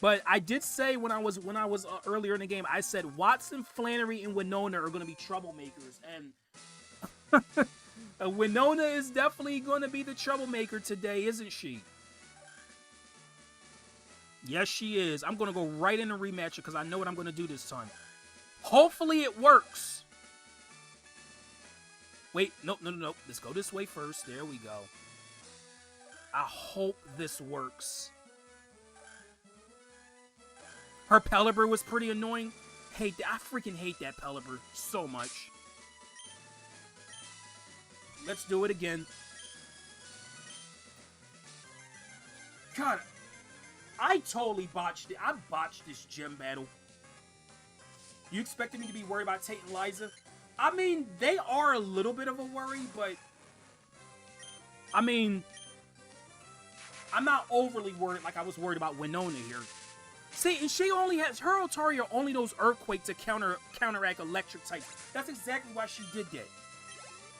But I did say when I was earlier in the game, I said Watson, Flannery, and Winona are going to be troublemakers, and Winona is definitely going to be the troublemaker today, isn't she? Yes, she is. I'm going to go right in the rematch because I know what I'm going to do this time. Hopefully it works. Wait, nope, no. Let's go this way first. There we go. I hope this works. Her Pelipper was pretty annoying. I freaking hate that Pelipper so much. Let's do it again. God, I totally botched it. I botched this gym battle. You expected me to be worried about Tate and Liza? I mean, they are a little bit of a worry, but... I mean... I'm not overly worried like I was worried about Winona here. See, and she only has... Her Altaria only knows Earthquake to counteract electric types. That's exactly why she did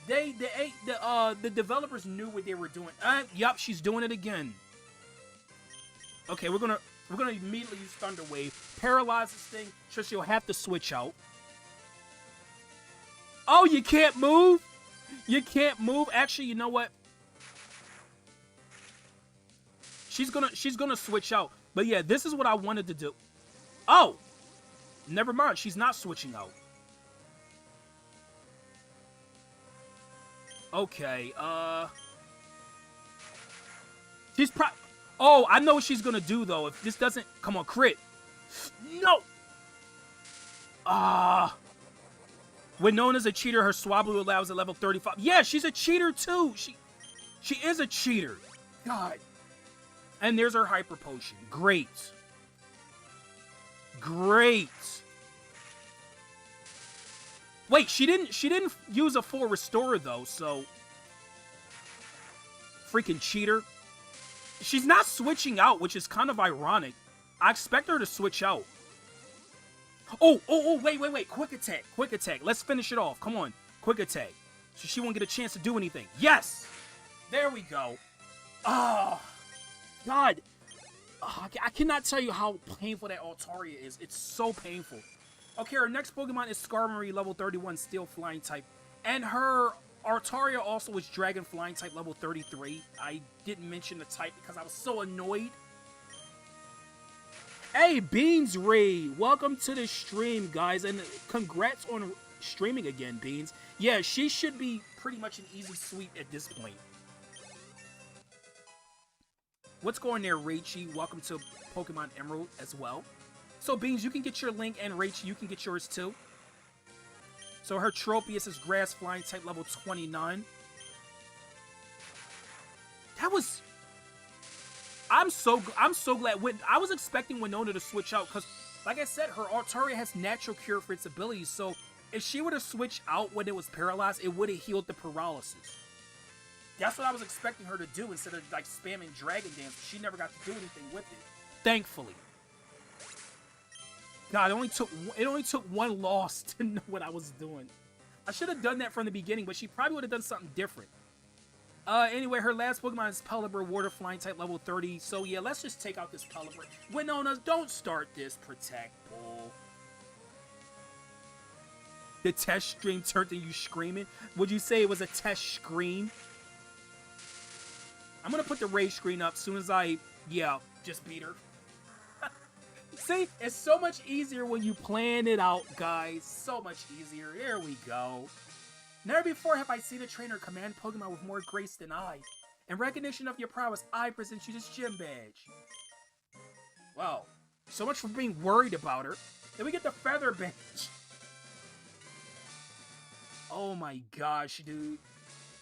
that. The developers knew what they were doing. Yup, she's doing it again. Okay, we're gonna immediately use Thunder Wave. Paralyze this thing, so she'll have to switch out. Oh, you can't move? You can't move? Actually, you know what? She's gonna switch out. But yeah, this is what I wanted to do. Oh! Never mind, she's not switching out. Okay, she's oh, I know what she's gonna do, though. If this doesn't... Come on, crit. No! Winona's a cheater. Her Swablu allows at level 35. Yeah, she's a cheater, too. She is a cheater. God. And there's her Hyper Potion. Great. Great. Wait, she didn't use a full Restorer, though, so... Freaking cheater. She's not switching out, which is kind of ironic. I expect her to switch out. Oh, wait. Quick attack. Let's finish it off. Come on. Quick attack. So she won't get a chance to do anything. Yes! There we go. Oh, God. Oh, I cannot tell you how painful that Altaria is. It's so painful. Okay, our next Pokemon is Skarmory, level 31, Steel Flying type. And her Altaria also is Dragon Flying type, level 33. I didn't mention the type because I was so annoyed. Hey, Beans Ray, welcome to the stream, guys, and congrats on streaming again, Beans. Yeah, she should be pretty much an easy sweep at this point. What's going there, Raichi? Welcome to Pokemon Emerald as well. So, Beans, you can get your link, and Raichi, you can get yours too. So, her Tropius is Grass Flying type, level 29. That was... I'm so glad. I was expecting Winona to switch out, because, like I said, her Altaria has natural cure for its abilities, so if she would have switched out when it was paralyzed, it would have healed the paralysis. That's what I was expecting her to do instead of, like, spamming Dragon Dance. She never got to do anything with it. Thankfully. God, it only took one loss to know what I was doing. I should have done that from the beginning, but she probably would have done something different. Anyway, her last Pokemon is Pelipper, Water Flying type, level 30. So, yeah, let's just take out this Pelipper. Winona, don't start this Protect Bull. The test stream turned to you screaming. Would you say it was a test screen? I'm gonna put the rage screen up as soon as I, just beat her. See, it's so much easier when you plan it out, guys. So much easier. Here we go. Never before have I seen a trainer command Pokemon with more grace than I. In recognition of your prowess, I present you this gym badge. Wow. So much for being worried about her. Then we get the Feather Badge. Oh my gosh, dude.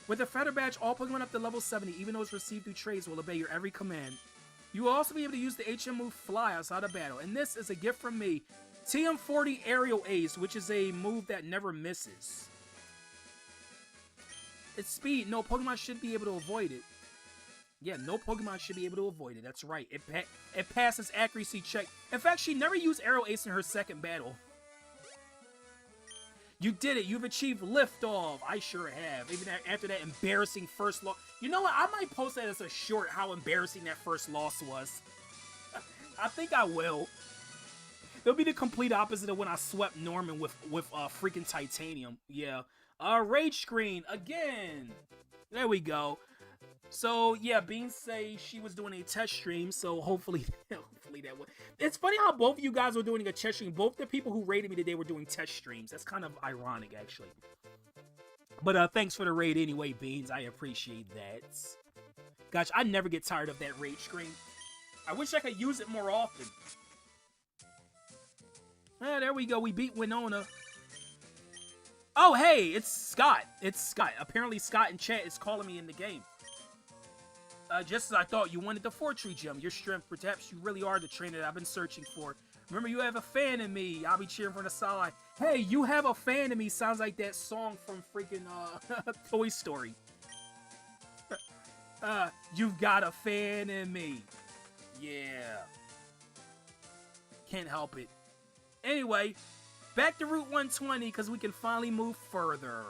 With the Feather Badge, all Pokemon up to level 70, even those received through trades, will obey your every command. You will also be able to use the HM move Fly outside of battle. And this is a gift from me. TM40 Aerial Ace, which is a move that never misses. It's speed. No Pokemon should be able to avoid it. Yeah, no Pokemon should be able to avoid it. That's right. It passes accuracy check. In fact, she never used Aerial Ace in her second battle. You did it. You've achieved liftoff. I sure have. Even after that embarrassing first loss. You know what? I might post that as a short how embarrassing that first loss was. I think I will. It'll be the complete opposite of when I swept Norman with freaking Titanium. Yeah. Rage screen again. There we go. So yeah, Beans say she was doing a test stream, so hopefully that would. It's funny how both of you guys were doing a test stream. Both the people who rated me today were doing test streams. That's kind of ironic, actually. But thanks for the raid anyway, Beans. I appreciate that. Gosh, I never get tired of that raid screen. I wish I could use it more often. Ah, there we go. We beat Winona. Oh, hey, it's Scott. It's Scott. Apparently, Scott in chat is calling me in the game. Just as I thought, you wanted the 4-tree gem. Your strength, perhaps you really are the trainer that I've been searching for. Remember, you have a fan in me. I'll be cheering from the sideline. Hey, you have a fan in me. Sounds like that song from freaking Toy Story. You've got a fan in me. Yeah. Can't help it. Anyway, back to Route 120 because we can finally move further.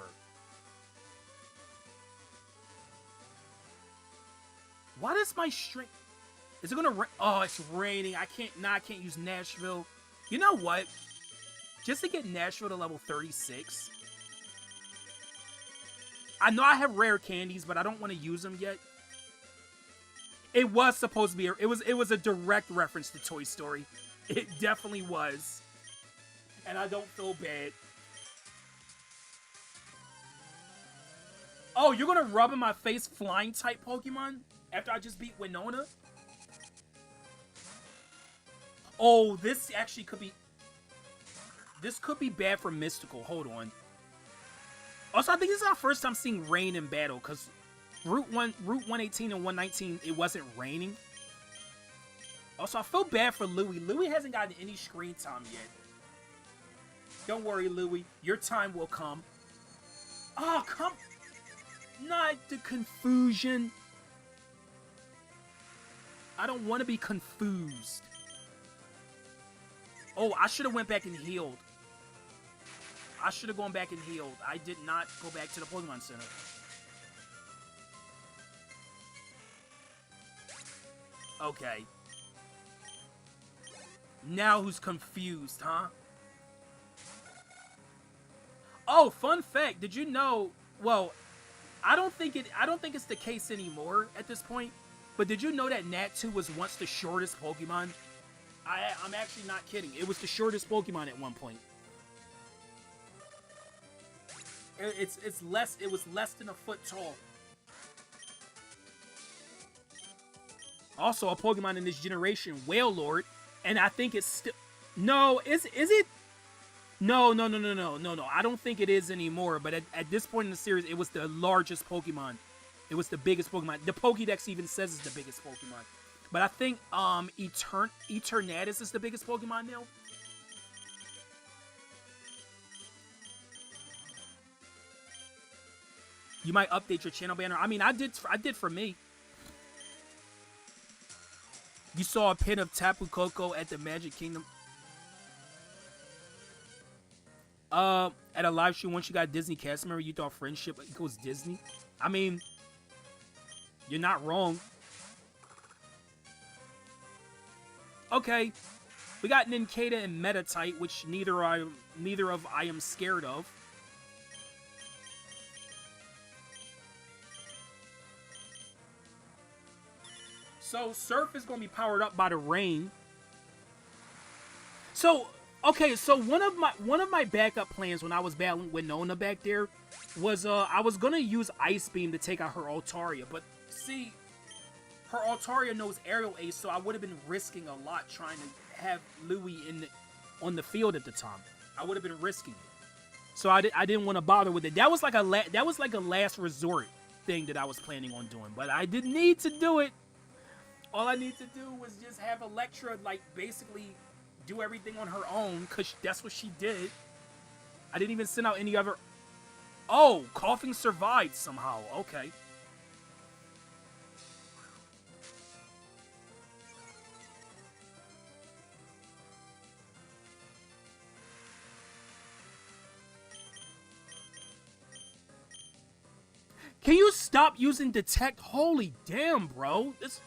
Why does my string... Is it gonna rain? Oh, it's raining. I can't use Nashville. You know what? Just to get Nashville to level 36. I know I have rare candies, but I don't want to use them yet. It was supposed to be... It was a direct reference to Toy Story. It definitely was. And I don't feel bad. Oh, you're gonna rub in my face flying type Pokemon? After I just beat Winona? Oh, this actually could be... This could be bad for Mystical. Hold on. Also, I think this is our first time seeing rain in battle, because Route 118 and 119, it wasn't raining. Also, I feel bad for Louie. Louie hasn't gotten any screen time yet. Don't worry, Louie. Your time will come. Oh, come... Not the confusion. I don't want to be confused. Oh, I should have went back and healed. I should have gone back and healed. I did not go back to the Pokemon Center. Okay. Now who's confused, huh? Oh, fun fact. Did you know... Well, I don't think it's the case anymore at this point. But did you know that Nat2 was once the shortest Pokemon? I'm actually not kidding. It was the shortest Pokemon at one point. It was less than a foot tall. Also, a Pokemon in this generation, Wailord, and I think it's still... No, is it? No. I don't think it is anymore, but at this point in the series, it was the largest Pokemon. It was the biggest Pokemon. The Pokédex even says it's the biggest Pokemon. But I think Eternatus is the biggest Pokemon now. You might update your channel banner. I mean, I did for me. You saw a pin of Tapu Koko at the Magic Kingdom. At a live stream, once you got Disney cast member, you thought friendship equals Disney. I mean, you're not wrong. Okay, we got Nincada and Metatite, which neither of I am scared of. So Surf is going to be powered up by the rain. So okay, so one of my backup plans when I was battling Winona back there was I was gonna use Ice Beam to take out her Altaria, but see, her Altaria knows Aerial Ace, so I would have been risking a lot trying to have Louie on the field at the time. I would have been risking it, so I didn't want to bother with it. That was like a last resort thing that I was planning on doing, but I didn't need to do it. All I need to do was just have Electra like basically do everything on her own, because that's what she did. I didn't even send out any other... Oh, Coughing survived somehow. Okay. Can you stop using Detect? Holy damn, bro. This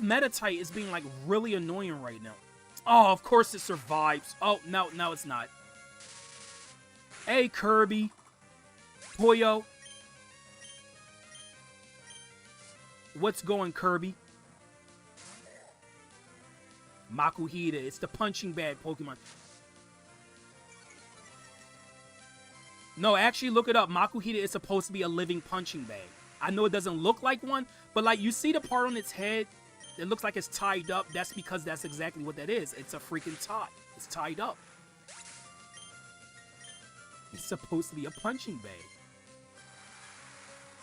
Metatite is being, like, really annoying right now. Oh, of course it survives. Oh, no, it's not. Hey, Kirby. Toyo. What's going, Kirby? Makuhita. It's the punching bag Pokemon. No, actually, look it up. Makuhita is supposed to be a living punching bag. I know it doesn't look like one, but like you see the part on its head, it looks like it's tied up. That's because that's exactly what that is. It's a freaking tie. It's tied up. It's supposed to be a punching bag.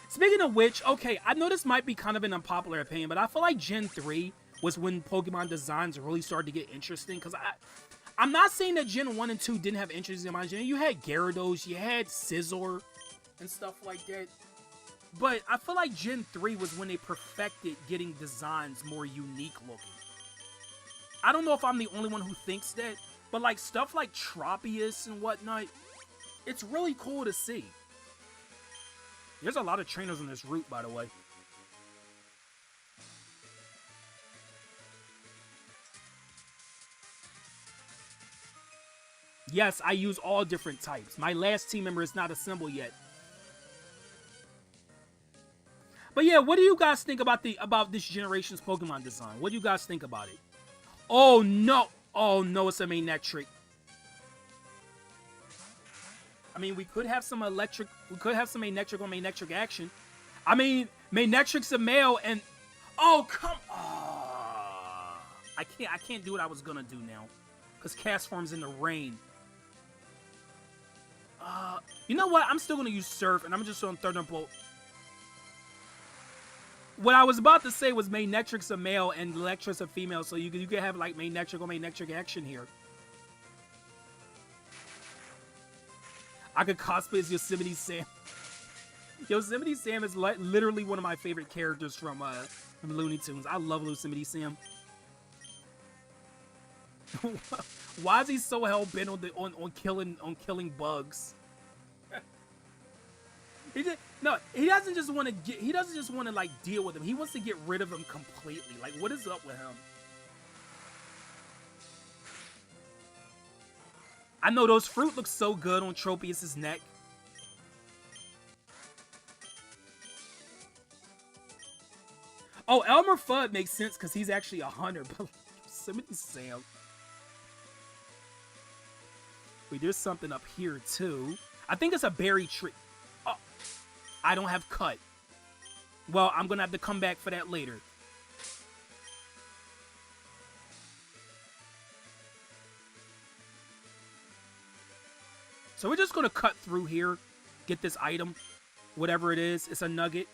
Speaking of which, okay, I know this might be kind of an unpopular opinion, but I feel like Gen 3 was when Pokemon designs really started to get interesting, because I'm not saying that Gen 1 and 2 didn't have interesting designs. You had Gyarados, you had Scizor, and stuff like that. But I feel like Gen 3 was when they perfected getting designs more unique looking. I don't know if I'm the only one who thinks that, but like stuff like Tropius and whatnot, it's really cool to see. There's a lot of trainers on this route, by the way. Yes, I use all different types. My last team member is not assembled yet. But yeah, what do you guys think about this generation's Pokemon design? What do you guys think about it? Oh no! Oh no, it's a Manectric. I mean, we could have some electric. We could have some Manectric on Manectric action. I mean, Manectric's a male, and oh come on! I can't do what I was gonna do now, because Castform's in the rain. You know what? I'm still gonna use Surf, and I'm just on Thunderbolt. What I was about to say was Manectric's a male and Electra's a female, so you can have like Manectric on Manectric action here. I could cosplay as Yosemite Sam. Yosemite Sam is literally one of my favorite characters from Looney Tunes. I love Yosemite Sam. Why is he so hell bent on killing bugs? He doesn't just want to like deal with them. He wants to get rid of them completely. Like, what is up with him? I know those fruit look so good on Tropius's neck. Oh, Elmer Fudd makes sense because he's actually a hunter, but Yosemite Sam. Wait, there's something up here too. I think it's a berry tree. Oh, I don't have cut. Well, I'm gonna have to come back for that later. So we're just gonna cut through here, get this item, whatever it is. It's a nugget.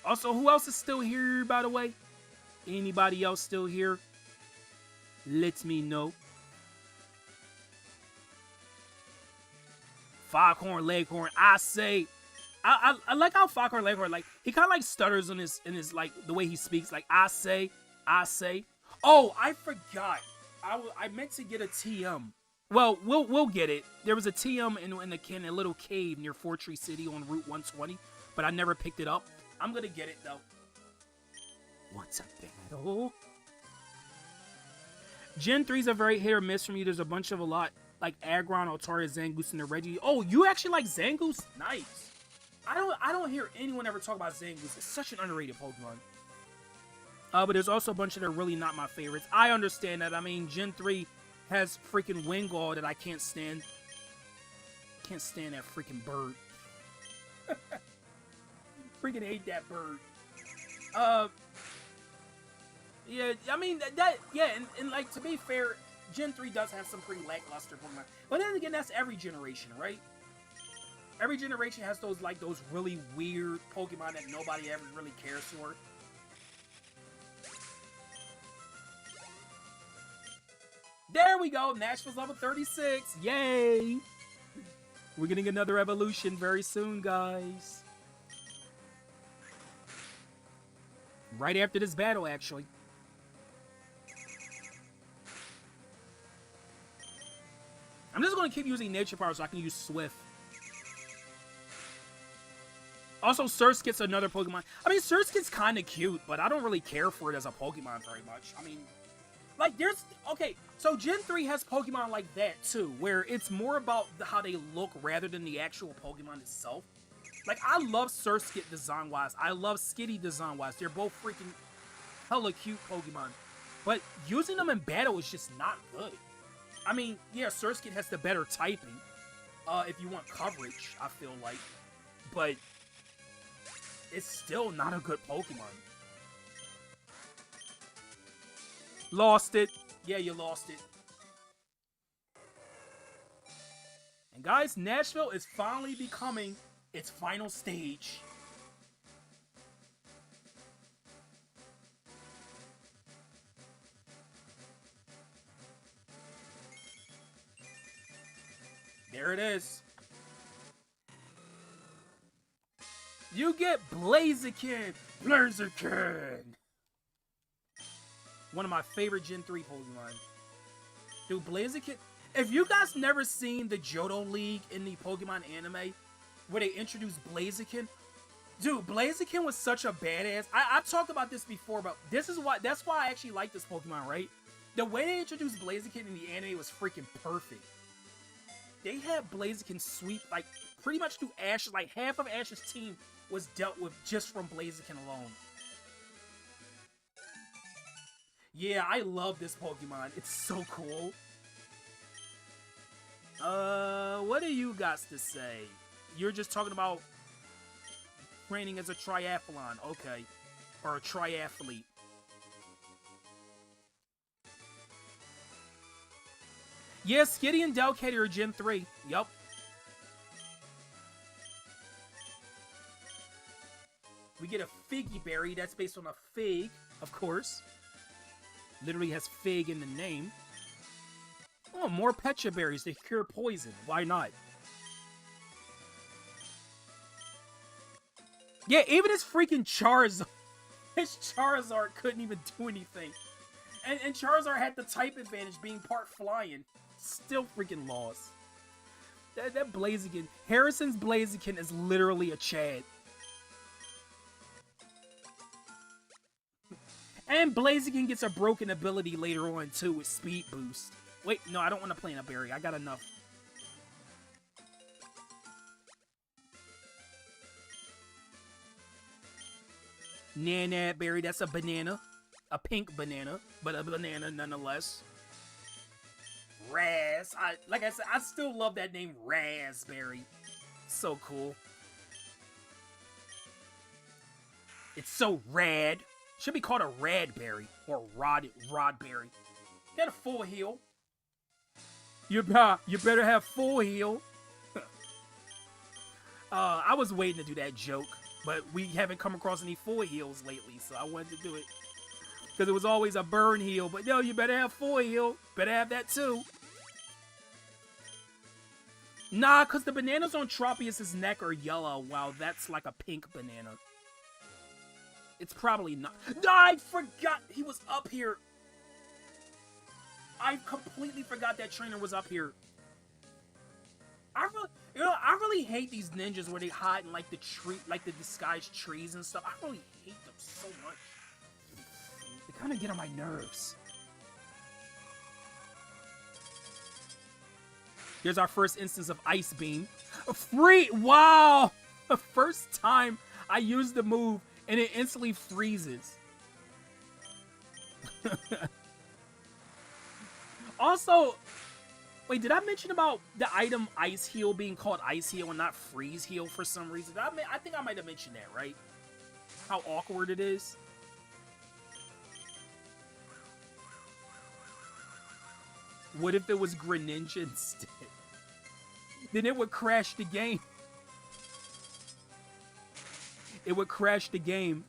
Also, who else is still here, by the way? Anybody else still here? Let me know. Foghorn Leghorn, I say. I like how Foghorn Leghorn, like, he kind of like stutters in his like the way he speaks. Like, I say. Oh, I forgot. I meant to get a TM. Well, we'll get it. There was a TM in a little cave near Fortree City on Route 120, but I never picked it up. I'm gonna get it though. What's a battle? Gen 3's a very hit or miss from you. There's a bunch of a lot like Aggron, Altaria, Zangoose, and the Reggie. Oh, you actually like Zangoose? Nice. I don't hear anyone ever talk about Zangoose. It's such an underrated Pokemon. But there's also a bunch that are really not my favorites. I understand that. I mean, Gen 3 has freaking Wingull that I can't stand. Can't stand that freaking bird. Freaking hate that bird. Yeah, I mean, and like, to be fair, Gen 3 does have some pretty lackluster Pokemon. But then again, that's every generation, right? Every generation has those really weird Pokemon that nobody ever really cares for. There we go! Nashville's level 36! Yay! We're getting another evolution very soon, guys. Right after this battle, actually. I'm just going to keep using Nature Power so I can use Swift. Also, Surskit's another Pokemon. I mean, Surskit's kind of cute, but I don't really care for it as a Pokemon very much. I mean, like, there's... Okay, so Gen 3 has Pokemon like that, too, where it's more about how they look rather than the actual Pokemon itself. Like, I love Surskit design-wise. I love Skitty design-wise. They're both freaking hella cute Pokemon. But using them in battle is just not good. I mean, yeah, Surskit has the better typing. If you want coverage, I feel like. But it's still not a good Pokemon. Lost it. Yeah, you lost it. And guys, Nashville is finally becoming its final stage. There it is. You get Blaziken! Blaziken! One of my favorite Gen 3 Pokemon. Dude, Blaziken... If you guys never seen the Johto League in the Pokemon anime, where they introduced Blaziken, dude, Blaziken was such a badass. I've talked about this before, but that's why I actually like this Pokemon, right? The way they introduced Blaziken in the anime was freaking perfect. They had Blaziken sweep, like, pretty much through Ash. Like, half of Ash's team was dealt with just from Blaziken alone. Yeah, I love this Pokemon. It's so cool. What do you got to say? You're just talking about training as a triathlon. Okay. Or a triathlete. Yes, Skitty and Delcatty are Gen 3. Yup. We get a Figgy Berry. That's based on a fig, of course. Literally has fig in the name. Oh, more Pecha Berries to cure poison. Why not? Yeah, even his freaking Charizard. His Charizard couldn't even do anything. And Charizard had the type advantage being part flying. Still freaking lost. That Blaziken. Harrison's Blaziken is literally a Chad. And Blaziken gets a broken ability later on too with Speed Boost. Wait, no, I don't want to play in a berry. I got enough. Nanab berry, that's a banana. A pink banana, but a banana nonetheless. Raz. Like I said, I still love that name, Raspberry. So cool. It's so rad. Should be called a Radberry or Rodberry. Get a full heal. You better have full heal. I was waiting to do that joke, but we haven't come across any full heals lately, so I wanted to do it. Because it was always a burn heal, but no, you better have full heal. Better have that too. Nah, because the bananas on Tropius' neck are yellow, while that's like a pink banana. It's probably not. No, I forgot he was up here. I completely forgot that trainer was up here. I really hate these ninjas where they hide in like the tree, like the disguised trees and stuff. I really hate them so much. They kind of get on my nerves. Here's our first instance of Ice Beam. Free! Wow! The first time I used the move and it instantly freezes. Also, wait, did I mention about the item Ice Heal being called Ice Heal and not Freeze Heal for some reason? I think I might have mentioned that, right? How awkward it is. What if it was Greninja instead? Then it would crash the game. It would crash the game.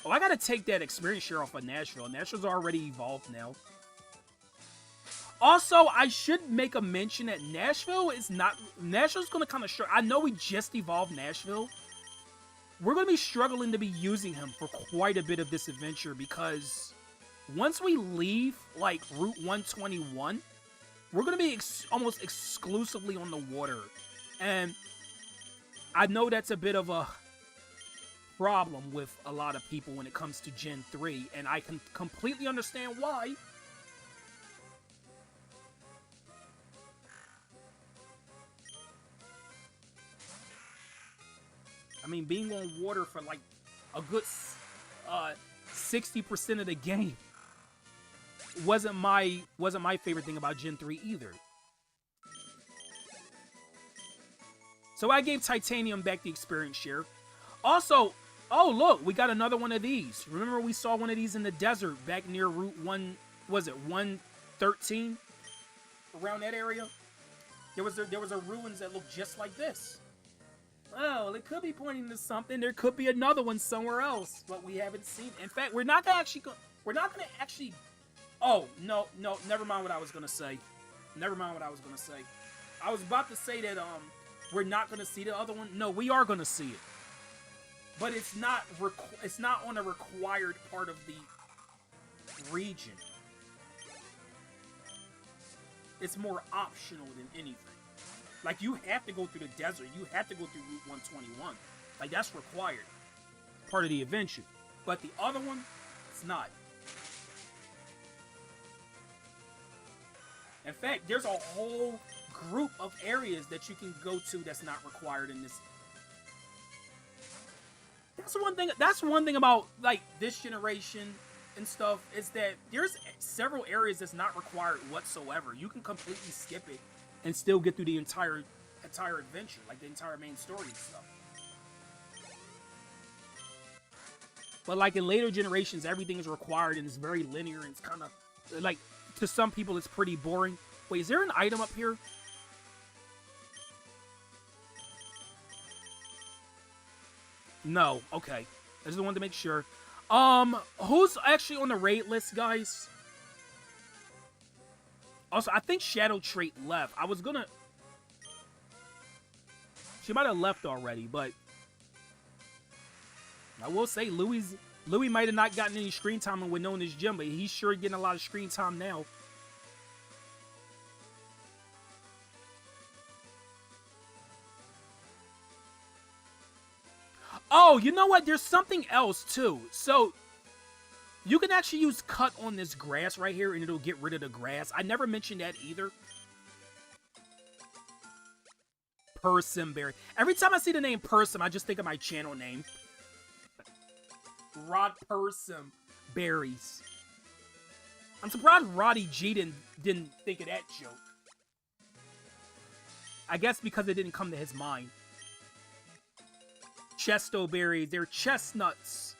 Oh, I gotta take that experience share off of Nashville. Nashville's already evolved now. Also, I should make a mention that Nashville's gonna kind of struggle. I know we just evolved Nashville. We're gonna be struggling to be using him for quite a bit of this adventure because once we leave, like, Route 121, we're gonna be almost exclusively on the water. And I know that's a bit of a problem with a lot of people when it comes to Gen 3, and I can completely understand why. I mean, being on water for like a good 60% of the game. Wasn't my favorite thing about Gen 3 either. So I gave Titanium back the experience share. Also, oh look, we got another one of these. Remember we saw one of these in the desert back near Route 1, was it 113? Around that area? There was a ruins that looked just like this. Well, it could be pointing to something. There could be another one somewhere else, but we haven't seen. In fact, we're not gonna actually. Oh no, never mind what I was gonna say. Never mind what I was gonna say. I was about to say that we're not gonna see the other one. No, we are gonna see it, but it's not on a required part of the region. It's more optional than anything. Like, you have to go through the desert. You have to go through Route 121. Like, that's required. Part of the adventure. But the other one, it's not. In fact, there's a whole group of areas that you can go to that's not required in this. That's one thing about, like, this generation and stuff, is that there's several areas that's not required whatsoever. You can completely skip it and still get through the entire adventure, like the entire main story and stuff. But like in later generations, everything is required and it's very linear and it's kind of like, to some people it's pretty boring. Wait, is there an item up here? No. Okay, I just wanted to make sure. Who's actually on the raid list, guys? Also, I think Shadow Trait left. I was gonna... She might have left already, but... I will say, Louis might have not gotten any screen time when known as Jim, but he's sure getting a lot of screen time now. Oh, you know what? There's something else, too. So, you can actually use cut on this grass right here, and it'll get rid of the grass. I never mentioned that either. Persimberry. Every time I see the name Persim, I just think of my channel name. Rod Persim Berries. I'm surprised Roddy G didn't think of that joke. I guess because it didn't come to his mind. Chesto berries, they're chestnuts.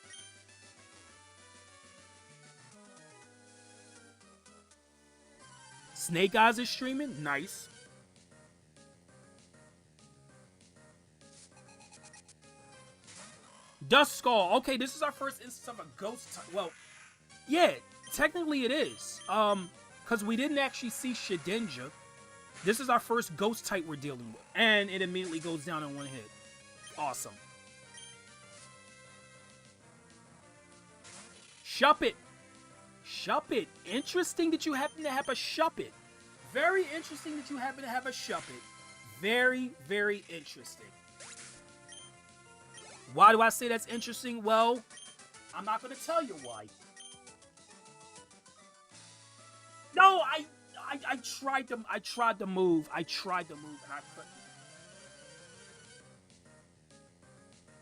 Snake Eyes is streaming? Nice. Dust Skull. Okay, this is our first instance of a ghost type. Well, yeah, technically it is. Because we didn't actually see Shedinja. This is our first ghost type we're dealing with. And it immediately goes down in one hit. Awesome. Shuppet. Shuppet. Interesting that you happen to have a Shuppet. Very interesting that you happen to have a Shuppet. Very, very interesting. Why do I say that's interesting? Well, I'm not going to tell you why. No, I tried to move. I tried to move and I couldn't.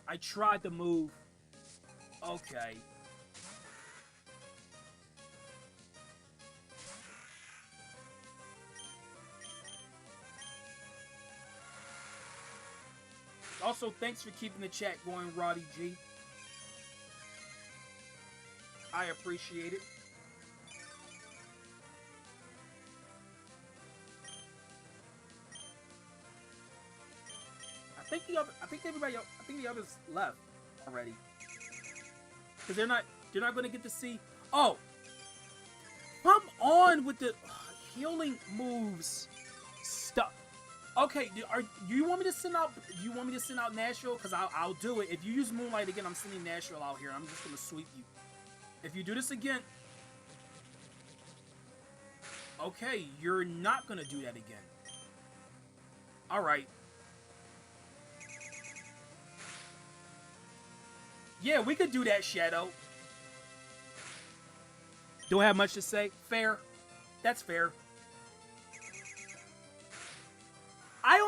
I tried to move. Okay. Also, thanks for keeping the chat going, Roddy G. I appreciate it. I think the others left already. Because they're not going to get to see. Oh, come on with the healing moves. Stop. Okay, do you want me to send out? Do you want me to send out Nashville? Because I'll do it. If you use Moonlight again, I'm sending Nashville out here. I'm just gonna sweep you. If you do this again, okay, you're not gonna do that again. All right. Yeah, we could do that, Shadow. Don't have much to say. Fair. That's fair. I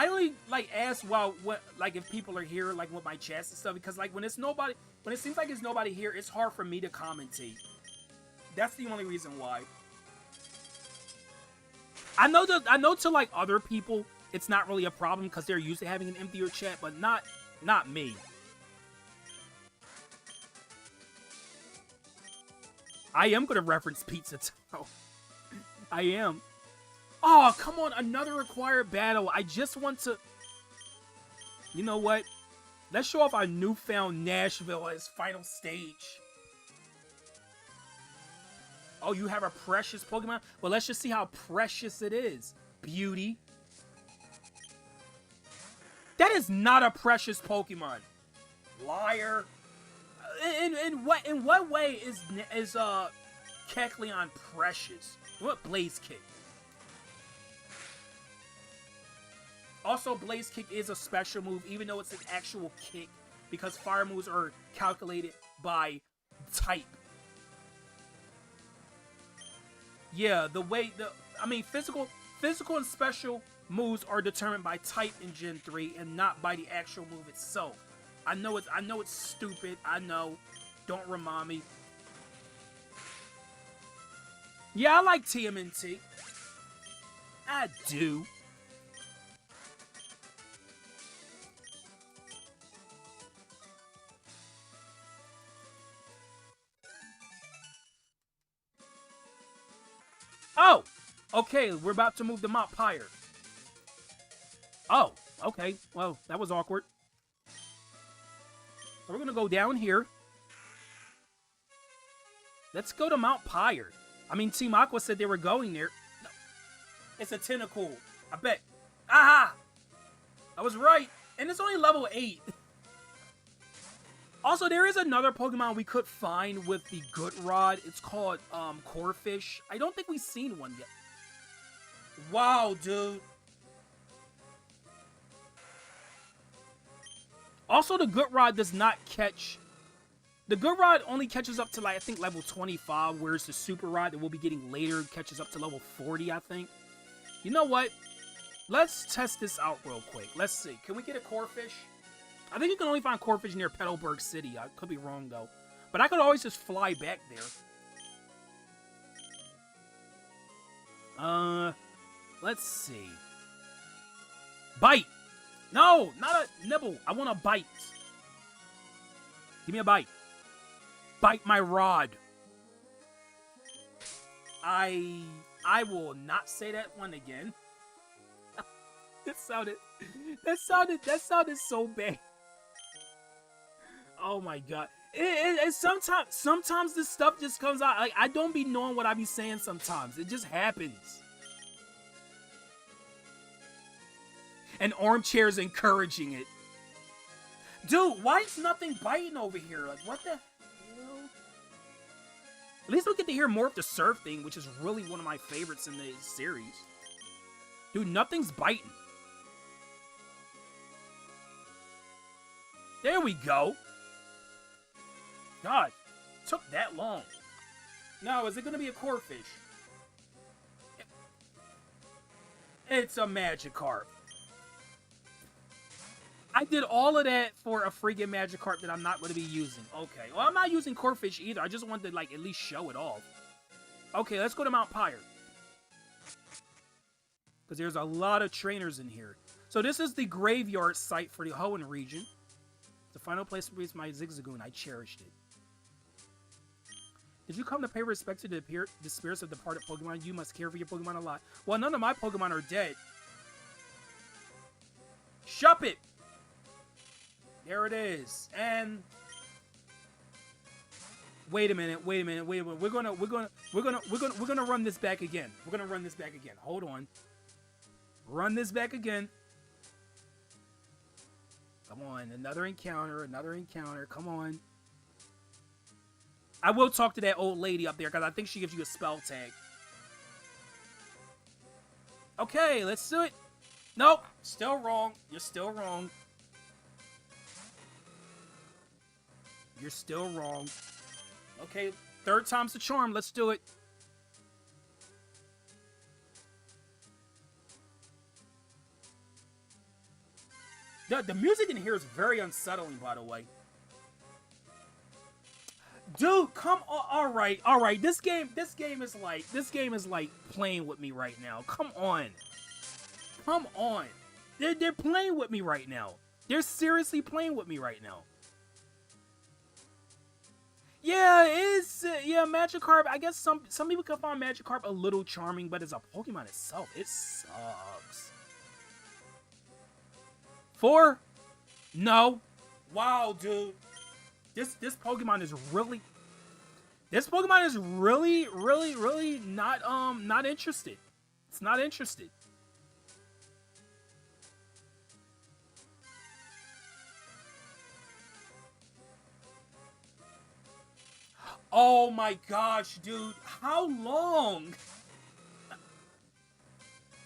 only like ask, well, what, like, if people are here, like, with my chats and stuff, because, like, when it's nobody, when it seems like there's nobody here, it's hard for me to commentate. That's the only reason why. I know to like other people, it's not really a problem because they're used to having an emptier chat, but not me. I am gonna reference Pizza Toe. I am. Oh, come on, another required battle. I just want to... You know what? Let's show off our newfound Nashville as final stage. Oh, you have a precious Pokemon? Well, let's just see how precious it is. Beauty. That is not a precious Pokemon. Liar. In what way is Kecleon precious? What Blaze Kick? Also, Blaze Kick is a special move, even though it's an actual kick, because fire moves are calculated by type. Yeah, physical and special moves are determined by type in Gen 3 and not by the actual move itself. I know it's stupid. I know. Don't remind me. Yeah, I like TMNT. I do. Oh! Okay, we're about to move to Mount Pyre. Oh, okay. Well, that was awkward. So we're gonna go down here. Let's go to Mount Pyre. I mean, Team Aqua said they were going there. No. It's a Tentacool. I bet. Aha! I was right. And it's only level 8. Also, there is another Pokemon we could find with the Good Rod. It's called Corphish. I don't think we've seen one yet. Wow, dude. Also, the Good Rod does not catch... The Good Rod only catches up to, like, I think, level 25, whereas the Super Rod that we'll be getting later catches up to level 40, I think. You know what? Let's test this out real quick. Let's see. Can we get a Corphish? I think you can only find Corphish near Petalburg City. I could be wrong, though. But I could always just fly back there. Let's see. Bite! No! Not a nibble! I want a bite. Give me a bite. Bite my rod. I will not say that one again. That sounded so bad. Oh my god. Sometimes this stuff just comes out. Like, I don't be knowing what I be saying sometimes. It just happens. And Armchair's encouraging it. Dude, why is nothing biting over here? Like, what the hell? At least we get to hear more of the surf thing, which is really one of my favorites in the series. Dude, nothing's biting. There we go. God, it took that long. Now, is it going to be a Corphish? It's a Magikarp. I did all of that for a freaking Magikarp that I'm not going to be using. Okay, well, I'm not using Corphish either. I just wanted to, like, at least show it off. Okay, let's go to Mount Pyre. Because there's a lot of trainers in here. So this is the graveyard site for the Hoenn region. The final place to reach my Zigzagoon. I cherished it. Did you come to pay respect to the spirits of departed Pokemon? You must care for your Pokemon a lot. Well, none of my Pokemon are dead. Shup it! There it is. And wait a minute. We're gonna run this back again. Hold on. Run this back again. Come on, another encounter. Come on. I will talk to that old lady up there because I think she gives you a spell tag. Okay, let's do it. Nope, still wrong. You're still wrong. You're still wrong. Okay, third time's the charm. Let's do it. The music in here is very unsettling, by the way. Dude, come on. All right. This game is like playing with me right now. Come on. Come on. They're playing with me right now. They're seriously playing with me right now. Yeah, it's yeah, Magikarp. I guess some people can find Magikarp a little charming, but as a Pokemon itself, it sucks. 4? No. Wow, dude. This Pokemon is really really not interested. It's not interested. Oh my gosh, dude. How long?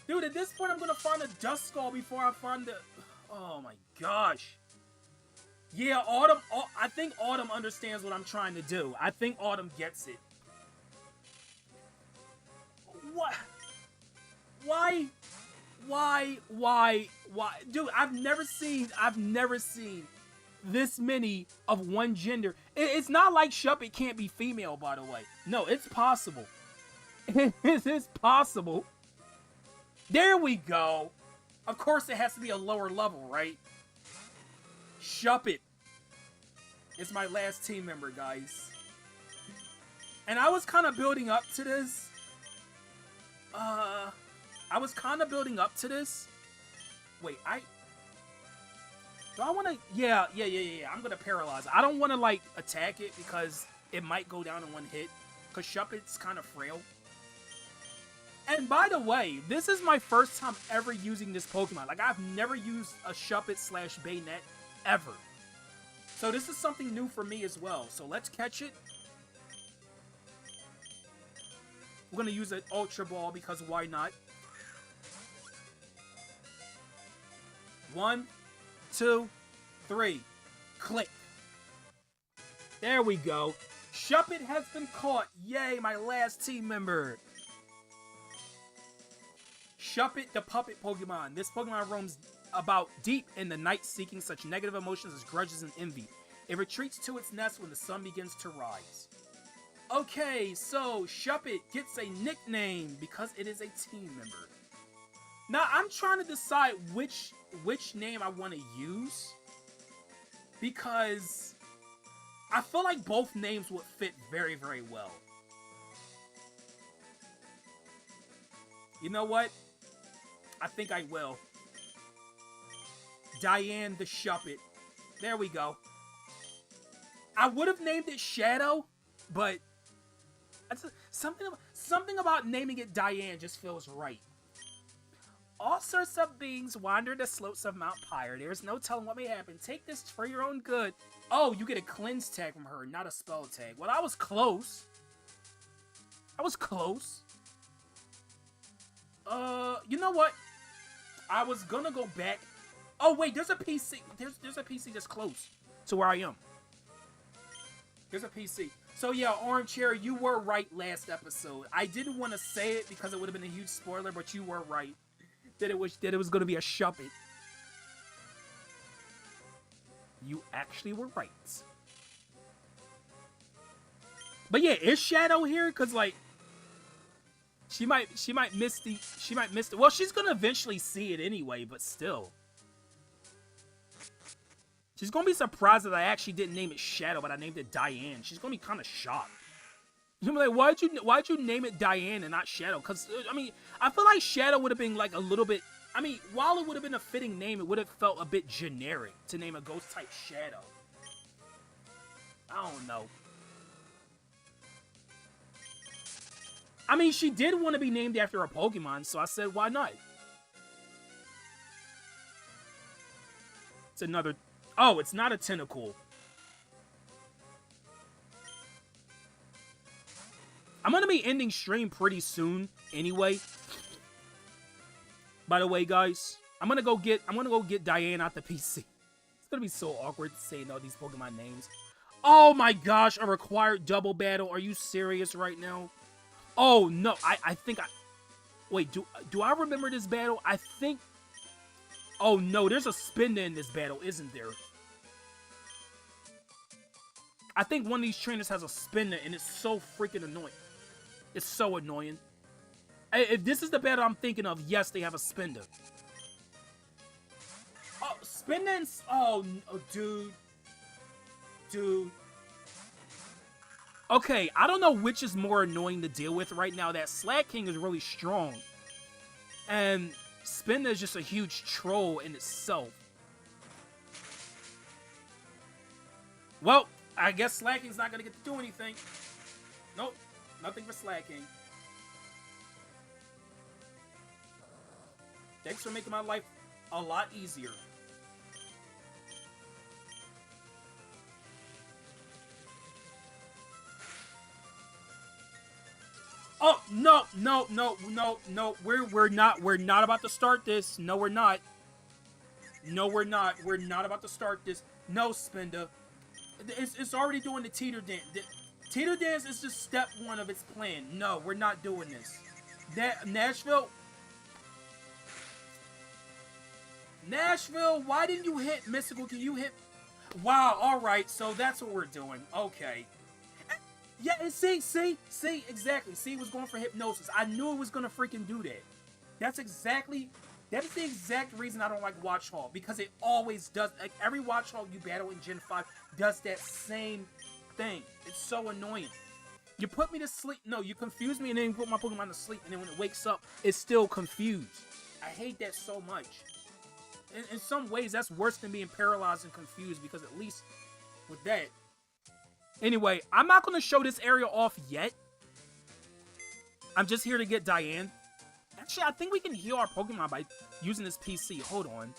Dude, at this point I'm gonna find a Duskull before I find the... Oh my gosh. Yeah, Autumn... I think Autumn understands what I'm trying to do. I think Autumn gets it. What? Why? Why? Dude, I've never seen this many of one gender. It's not like Shuppet can't be female, by the way. No, it's possible. It is possible. There we go. Of course, it has to be a lower level, right? Shuppet is my last team member, guys. And I was kind of building up to this. Wait, do I want to... Yeah. I'm going to paralyze. I don't want to, like, attack it because it might go down in one hit. Because Shuppet's kind of frail. And by the way, this is my first time ever using this Pokemon. Like, I've never used a Shuppet/Bayonet ever. So this is something new for me as well. So let's catch it. We're going to use an Ultra Ball because why not? 1, 2, 3. Click. There we go. Shuppet has been caught. Yay, my last team member. Shuppet, the puppet Pokemon. This Pokemon roams about deep in the night, seeking such negative emotions as grudges and envy. It retreats to its nest when the sun begins to rise. Okay, so Shuppet gets a nickname because it is a team member. Now, I'm trying to decide which name I want to use. Because I feel like both names would fit very, very well. You know what? I think I will. Diane the Shuppet. There we go. I would have named it Shadow, but something about naming it Diane just feels right. All sorts of beings wander the slopes of Mount Pyre. There's no telling what may happen. Take this for your own good. Oh, you get a cleanse tag from her, not a spell tag. Well, I was close. I was close. You know what? I was gonna go back. Oh wait, there's a PC. There's a PC that's close to where I am. There's a PC. So yeah, Armchair, you were right last episode. I didn't want to say it because it would have been a huge spoiler, but you were right that it was gonna be a Shuppet. You actually were right. But yeah, is Shadow here? Cause like she might miss the well, she's gonna eventually see it anyway, but still. She's gonna be surprised that I actually didn't name it Shadow, but I named it Diane. She's gonna be kind of shocked. You're gonna be like, why'd you name it Diane and not Shadow? Cause I mean, I feel like Shadow would have been like a little bit. I mean, while it would have been a fitting name, it would have felt a bit generic to name a ghost type Shadow. I don't know. I mean, she did want to be named after a Pokemon, so I said, why not? It's another... Oh, it's not a tentacle. I'm going to be ending stream pretty soon anyway. By the way, guys, I'm going to go get Diane out the PC. It's going to be so awkward saying all these Pokemon names. Oh my gosh, a required double battle. Are you serious right now? Oh, no, I think I... Wait, do I remember this battle? I think... Oh, no, there's a Spinda in this battle, isn't there? I think one of these trainers has a spinner, and it's so freaking annoying. It's so annoying. If this is the battle I'm thinking of, yes, they have a spinner. Oh, spinner. Oh, dude. Dude. Okay, I don't know which is more annoying to deal with right now. That Slack King is really strong. And Spinner is just a huge troll in itself. Well, I guess Slacking's not going to get to do anything. Nope, nothing for Slacking. Thanks for making my life a lot easier. Oh, no. We're not about to start this. No, we're not. No, we're not. We're not about to start this. No, Spinda. It's already doing the teeter dance. The teeter dance is just step one of its plan. No, we're not doing this. Nashville, why didn't you hit Mystical? Can you hit? Wow, alright, so that's what we're doing. Okay. Yeah, and see, exactly. See, it was going for hypnosis. I knew it was gonna freaking do that. That is the exact reason I don't like Watch Hall, because it always does. Like, every Watch Hall you battle in Gen 5 does that same thing. It's so annoying. You put me to sleep. No, you confuse me and then you put my Pokemon to sleep, and then when it wakes up, it's still confused. I hate that so much. In some ways, that's worse than being paralyzed and confused, because at least with that. Anyway, I'm not going to show this area off yet. I'm just here to get Diane. Actually, I think we can heal our Pokemon by using this PC. Hold on.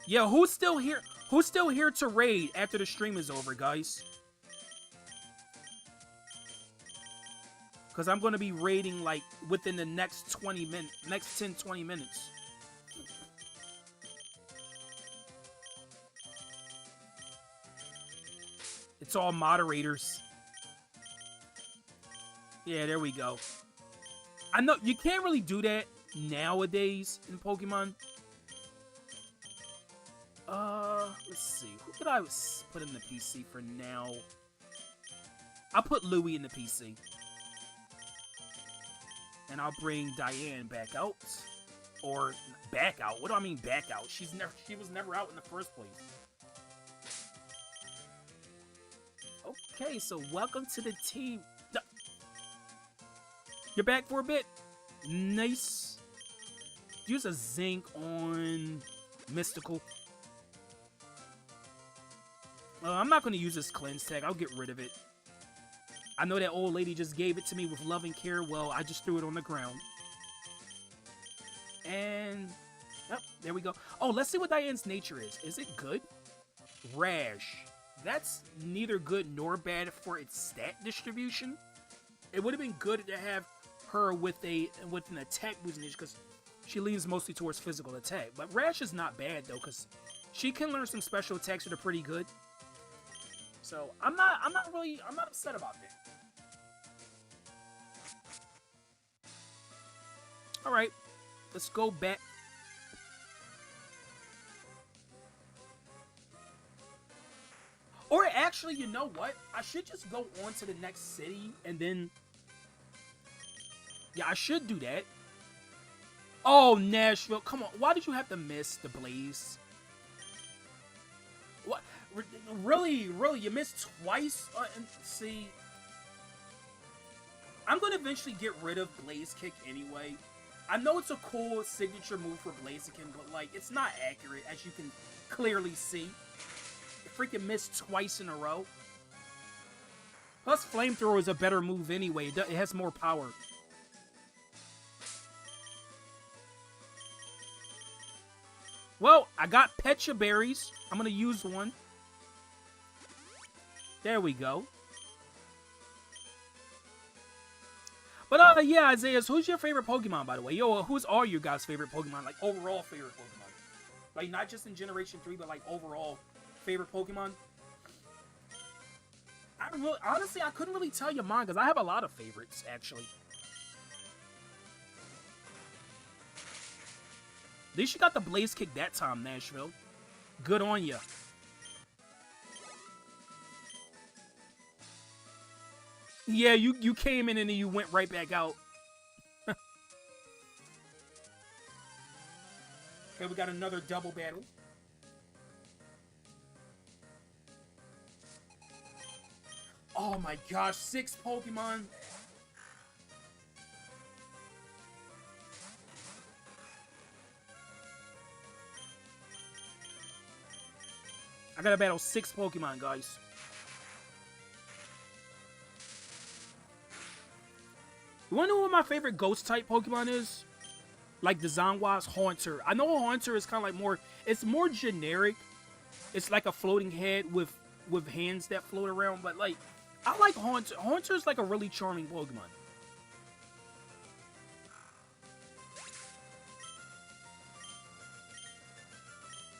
Yeah, who's still here? Who's still here to raid after the stream is over, guys? Because I'm going to be raiding, like, within the next 20 minutes. Next 10, 20 minutes. It's all moderators. Yeah, there we go. I know you can't really do that nowadays in Pokemon. Let's see. Who could I put in the PC for now? I'll put Louie in the PC. And I'll bring Diane back out. Or back out. What do I mean back out? She was never out in the first place. Okay, so welcome to the team. You're back for a bit. Nice. Use a Zinc on Mystical. I'm not going to use this cleanse tag. I'll get rid of it. I know that old lady just gave it to me with love and care. Well, I just threw it on the ground. And... oh, there we go. Oh, let's see what Diane's nature is. Is it good? Rash. That's neither good nor bad for its stat distribution. It would have been good to have her with an attack boosting nature, because she leans mostly towards physical attack. But Rash is not bad though, because she can learn some special attacks that are pretty good. So I'm not upset about that. All right, let's go back. Or actually, you know what? I should just go on to the next city and then... yeah, I should do that. Oh, Nashville. Come on. Why did you have to miss the Blaze? What? Really? Really? You missed twice? See... I'm going to eventually get rid of Blaze Kick anyway. I know it's a cool signature move for Blaziken, but, like, it's not accurate, as you can clearly see. Freaking missed twice in a row. Plus, Flamethrower is a better move anyway. It has more power. Well, I got Pecha Berries. I'm going to use one. There we go. But, yeah, Isaiah, who's your favorite Pokemon, by the way? Yo, who's all your guys' favorite Pokemon? Like, overall favorite Pokemon? Like, not just in Generation 3, but, like, overall favorite Pokemon? Honestly, I couldn't really tell you mine, because I have a lot of favorites, actually. At least you got the Blaze Kick that time, Nashville. Good on ya. Yeah, you came in and then you went right back out. Okay, we got another double battle. Oh my gosh, 6 Pokemon. I gotta battle 6 Pokemon, guys. You wanna know what my favorite Ghost-type Pokemon is? Like, design-wise, Haunter. I know Haunter is kind of like more... It's more generic. It's like a floating head with hands that float around. But, like, I like Haunter. Haunter is like a really charming Pokemon.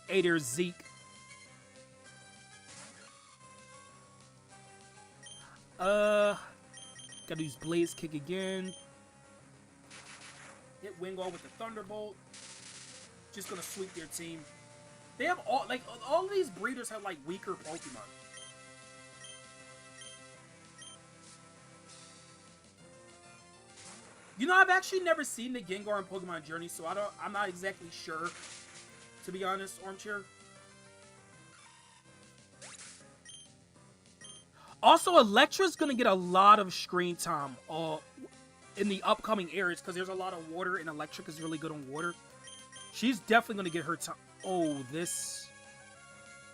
Hey, there's Zeke. Gotta use Blaze Kick again. Hit Wingull with the Thunderbolt. Just gonna sweep their team. They have all of these breeders have like weaker Pokemon. You know, I've actually never seen the Gengar in Pokemon Journey, so I'm not exactly sure, to be honest, Armchair. Also, Electra's gonna get a lot of screen time in the upcoming areas because there's a lot of water and Electric is really good on water. She's definitely gonna get her time. Oh, this.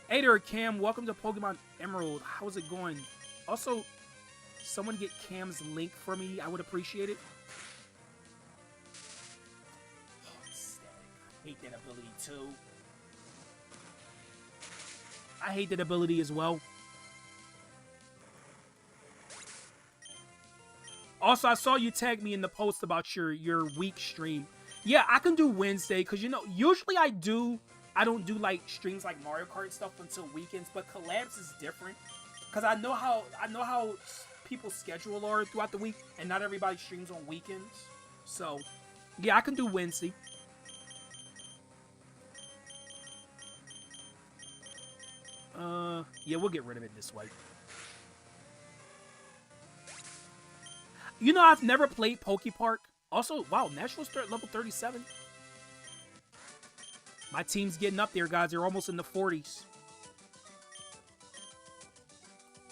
Hey there, Cam. Welcome to Pokemon Emerald. How's it going? Also, someone get Cam's link for me. I would appreciate it. Oh, Static. I hate that ability too. I hate that ability as well. Also, I saw you tag me in the post about your week stream. Yeah, I can do Wednesday, because, you know, usually I don't do, like, streams like Mario Kart stuff until weekends, but collabs is different. Because I know how people's schedule are throughout the week, and not everybody streams on weekends. So, yeah, I can do Wednesday. Yeah, we'll get rid of it this way. You know, I've never played Pokepark. Also, wow, National start level 37. My team's getting up there, guys. They're almost in the 40s.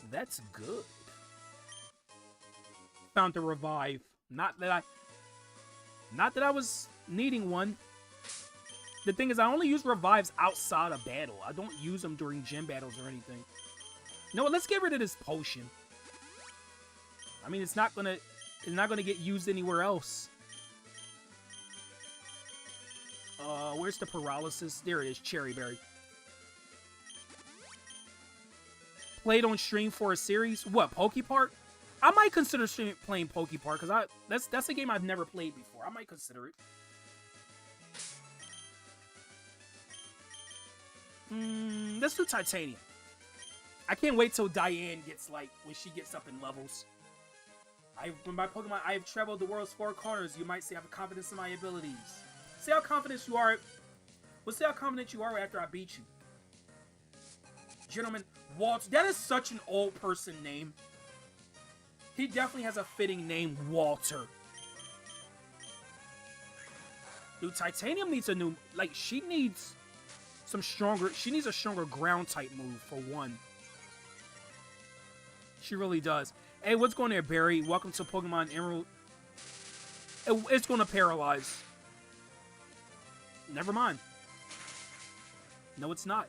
That's good. Found the revive. Not that I was needing one. The thing is, I only use revives outside of battle. I don't use them during gym battles or anything. You know what? Let's get rid of this potion. I mean, it's not gonna get used anywhere else. Where's the paralysis? There it is, Cherry Berry. Played on stream for a series. What, Pokepark? I might consider playing Pokepark because that's a game I've never played before. I might consider it. Let's do Titanium. I can't wait till Diane gets when she gets up in levels. When my Pokemon, I have traveled the world's 4 corners. You might say I have confidence in my abilities. See how confident you are. We'll see how confident you are after I beat you. Gentleman Walter. That is such an old person name. He definitely has a fitting name, Walter. Dude, Titanium needs a new... she needs some stronger... She needs a stronger ground-type move, for one. She really does. Hey, what's going there, Barry? Welcome to Pokemon Emerald. It's going to paralyze. Never mind. No, it's not.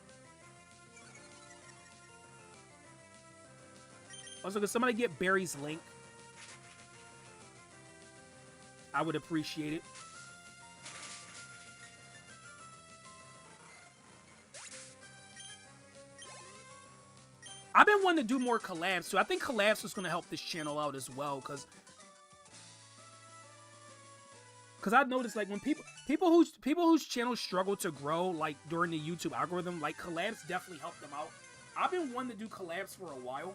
Also, could somebody get Barry's link? I would appreciate it. I've been wanting to do more collabs, so I think collabs is going to help this channel out as well, because I've noticed, when people whose channels struggle to grow, during the YouTube algorithm, collabs definitely help them out. I've been wanting to do collabs for a while.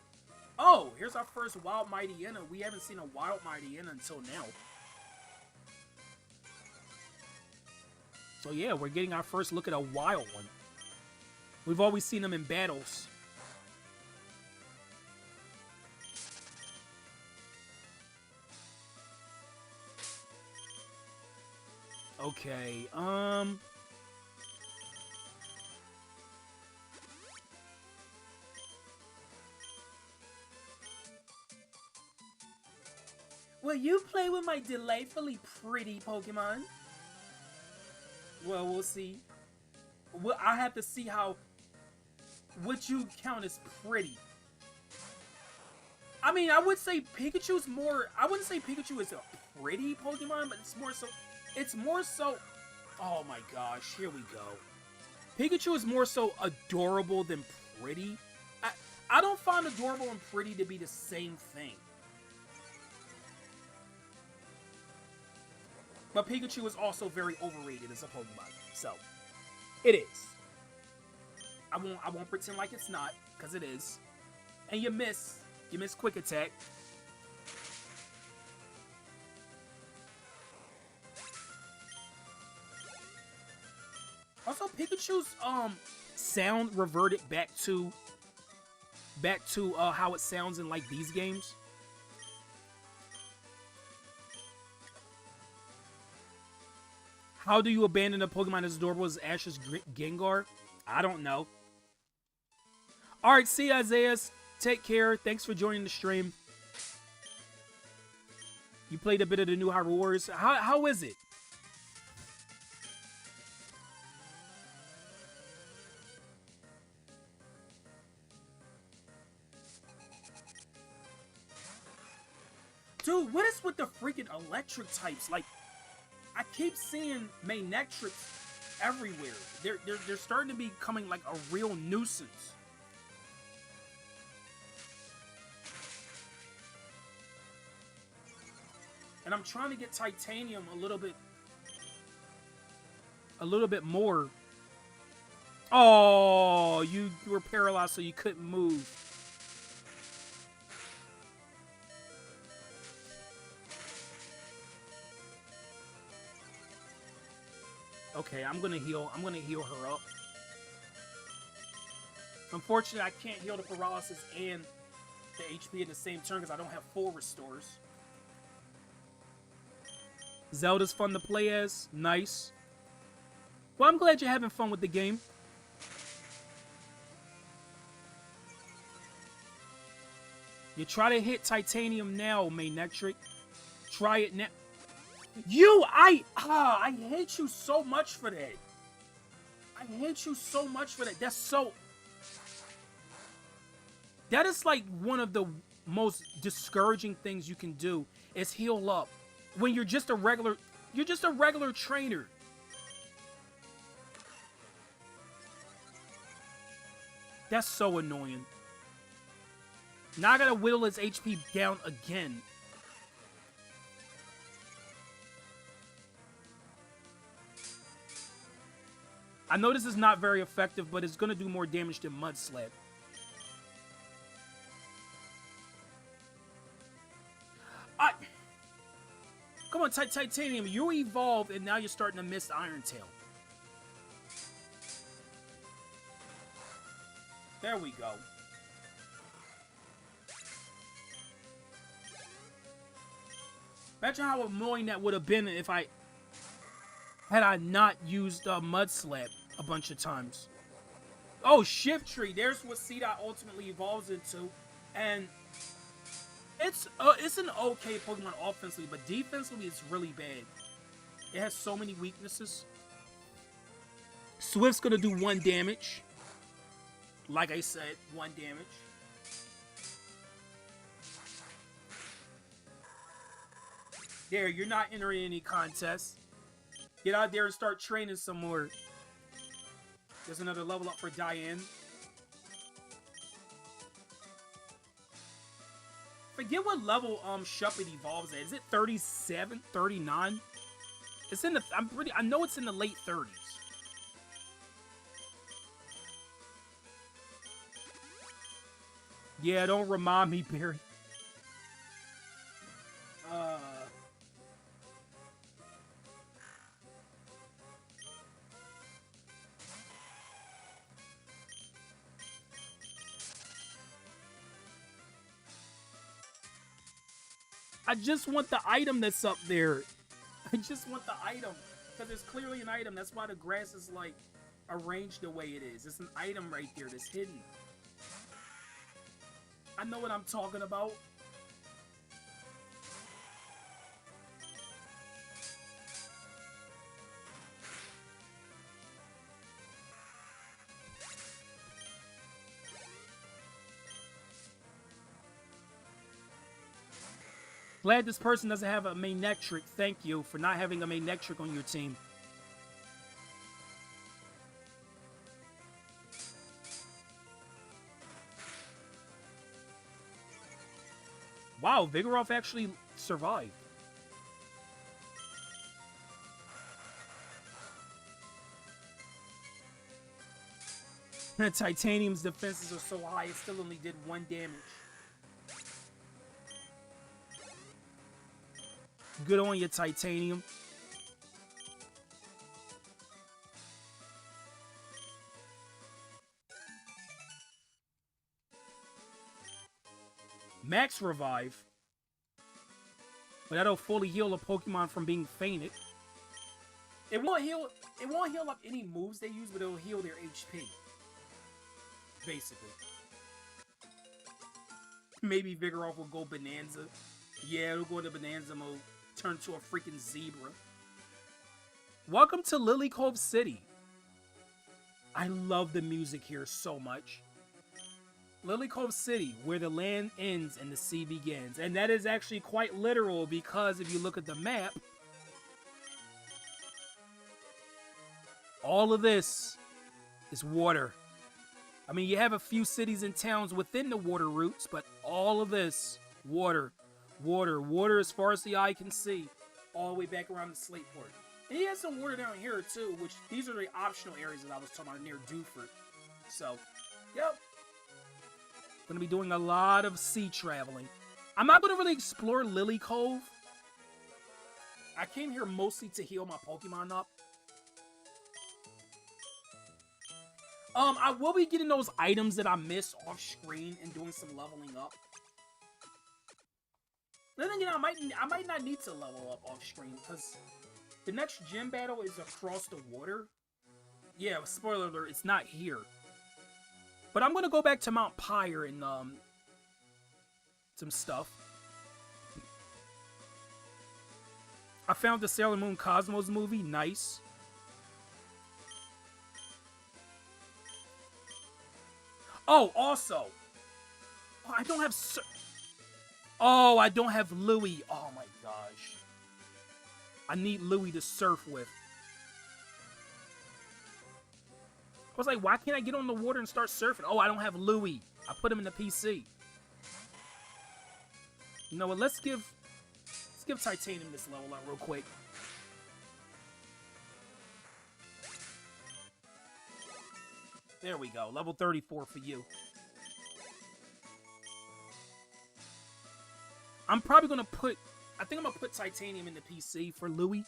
Oh, here's our first Wild Mightyena. We haven't seen a Wild Mightyena until now. So yeah, we're getting our first look at a wild one. We've always seen them in battles. Okay, will you play with my delightfully pretty Pokemon? Well, we'll see. Well, I have to see how what you count as pretty. I mean, I would say Pikachu's more. I wouldn't say Pikachu is a pretty Pokemon, but it's more so. It's more so. Oh my gosh, here we go. Pikachu is more so adorable than pretty. I don't find adorable and pretty to be the same thing. But Pikachu is also very overrated as a Pokemon, so it is. I won't pretend like it's not, because it is. And you miss Quick Attack. Also, Pikachu's sound reverted back to how it sounds in like these games. How do you abandon a Pokemon as adorable as Ash's Gengar? I don't know. Alright, see you, Isaiah. Take care. Thanks for joining the stream. You played a bit of the new Hyrule Warriors. How is it? Dude, what is with the freaking electric types? Like, I keep seeing Manectrics everywhere. They're starting to be becoming like a real nuisance. And I'm trying to get Titanium a little bit more. Oh, you were paralyzed so you couldn't move. Okay, I'm gonna heal her up. Unfortunately, I can't heal the paralysis and the HP in the same turn because I don't have full restores. Zelda's fun to play as. Nice. Well, I'm glad you're having fun with the game. You try to hit Titanium now, Manectric. Try it now. I hate you so much for that. I hate you so much for that. That is like one of the most discouraging things you can do is heal up when you're just a regular trainer. That's so annoying. Now I gotta whittle his HP down again. I know this is not very effective, but it's gonna do more damage than Mud Slap. Come on, Titanium, you evolved and now you're starting to miss Iron Tail. There we go. Imagine how annoying that would have been if I not used Mud Slap a bunch of times. Oh, Shift Tree. There's what C-Dot ultimately evolves into. And it's an okay Pokemon offensively, but defensively it's really bad. It has so many weaknesses. Swift's gonna do 1 damage. Like I said, 1 damage. There, you're not entering any contests. Get out there and start training some more. There's another level up for Diane. Forget what level Shuppet evolves at. Is it 37, 39? It's in the I know it's in the late 30s. Yeah, don't remind me, Barry. I just want the item that's up there. I just want the item. Because there's clearly an item. That's why the grass is, like, arranged the way it is. It's an item right there that's hidden. I know what I'm talking about. Glad this person doesn't have a Manectric. Thank you for not having a Manectric on your team. Wow, Vigoroth actually survived. Titanium's defenses are so high, it still only did 1 damage. Good on you, Titanium. Max Revive. But that'll fully heal a Pokemon from being fainted. It won't heal up any moves they use, but it'll heal their HP. Basically. Maybe Vigoroth will go Bonanza. Yeah, it'll go into Bonanza mode. Turn to a freaking zebra. Welcome to Lily Cove City. I love the music here so much. Lily Cove City, where the land ends and the sea begins. And that is actually quite literal because if you look at the map, all of this is water. I mean, you have a few cities and towns within the water routes, but all of this, water. Water. Water as far as the eye can see. All the way back around the Slate Port. And he has some water down here, too, which these are the optional areas that I was talking about near Dewford. So, yep. Gonna be doing a lot of sea traveling. I'm not gonna really explore Lily Cove. I came here mostly to heal my Pokemon up. I will be getting those items that I missed off screen and doing some leveling up. Then again, I might not need to level up off screen because the next gym battle is across the water. Yeah, spoiler alert, it's not here. But I'm gonna go back to Mount Pyre and some stuff. I found the Sailor Moon Cosmos movie, nice. Oh, also, I don't have. Oh, I don't have Louie. Oh my gosh. I need Louie to surf with. I was like, why can't I get on the water and start surfing? Oh, I don't have Louie. I put him in the PC. You know what? Let's give Titanium this level up real quick. There we go. Level 34 for you. I'm probably gonna put. I think I'm gonna put Titanium in the PC for Louie.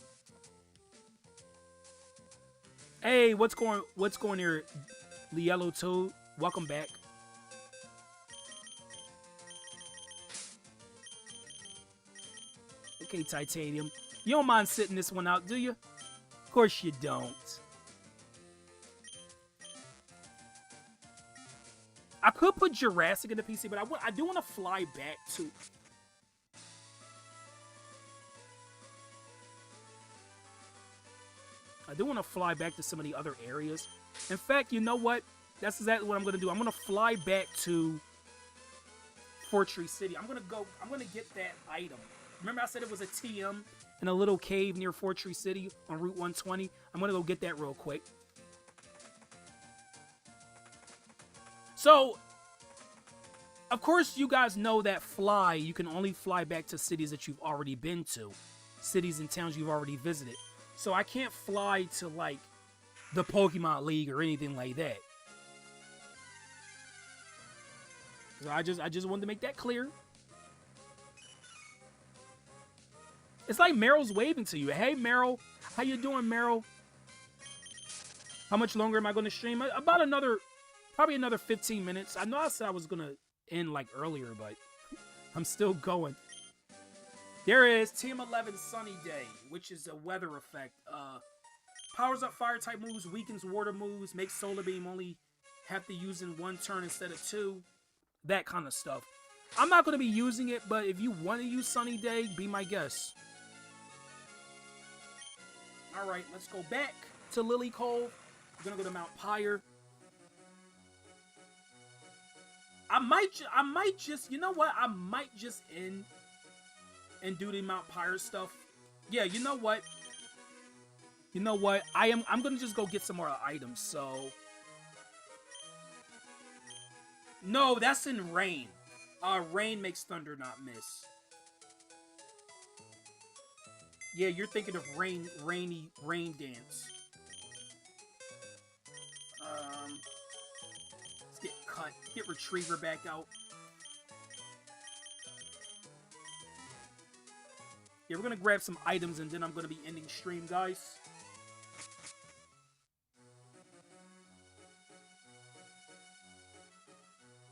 Hey, what's going here, the Yellow Toad? Welcome back. Okay, Titanium. You don't mind sitting this one out, do you? Of course you don't. I could put Jurassic in the PC, but I do want to fly back to. I do want to fly back to some of the other areas. In fact, you know what? That's exactly what I'm going to do. I'm going to fly back to Fortree City. I'm going to get that item. Remember I said it was a TM in a little cave near Fortree City on Route 120? I'm going to go get that real quick. So, of course, you guys know that you can only fly back to cities that you've already been to. Cities and towns you've already visited. So I can't fly to, like, the Pokemon League or anything like that. So I just wanted to make that clear. It's like Meryl's waving to you. Hey, Meryl. How you doing, Meryl? How much longer am I going to stream? About probably another 15 minutes. I know I said I was going to end, like, earlier, but I'm still going. There is Team 11 Sunny Day, which is a weather effect. Powers up fire type moves, weakens water moves, makes Solar Beam only have to use in one turn instead of two. That kind of stuff. I'm not going to be using it, but if you want to use Sunny Day, be my guest. Alright, let's go back to Lily Cove. We're going to go to Mount Pyre. I might just, you know what? I might just end and do the Mount Pyre stuff. Yeah, you know what? You know what? I'm gonna just go get some more items, so. No, that's in Rain. Rain makes Thunder not miss. Yeah, you're thinking of Rain Dance. Let's get Cut. Get Retriever back out. Yeah, we're gonna grab some items and then I'm gonna be ending stream, guys.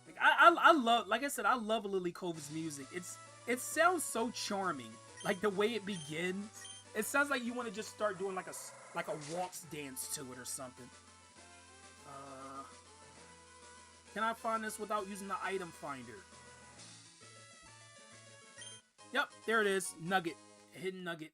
Like, I love, like I said, I love Lily Cove's music. It sounds so charming. Like the way it begins, it sounds like you want to just start doing like a waltz dance to it or something. Can I find this without using the item finder? Yep, there it is. Nugget. Hidden nugget.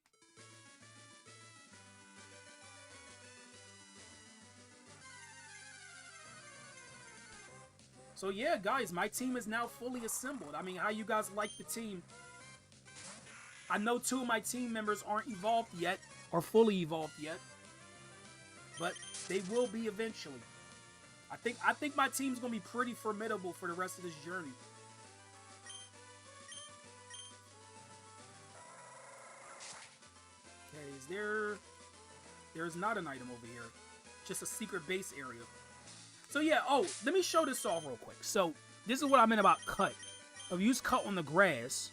So yeah, guys, my team is now fully assembled. I mean, how you guys like the team? I know 2 of my team members aren't evolved yet, or fully evolved yet, but they will be eventually. I think my team's gonna be pretty formidable for the rest of this journey. Okay, is there... There's not an item over here. Just a secret base area. So yeah, oh, let me show this off real quick. So, this is what I meant about Cut. If you use Cut on the grass,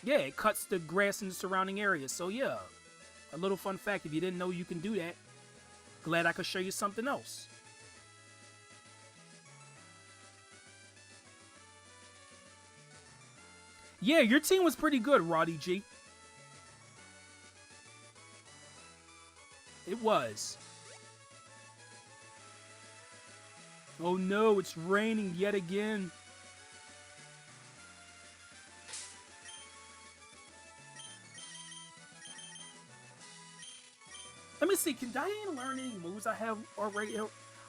yeah, it cuts the grass in the surrounding area. So yeah, a little fun fact, if you didn't know you can do that, glad I could show you something else. Yeah, your team was pretty good, Roddy G. It was. Oh no, it's raining yet again. Let me see, can Diane learn any moves I have already?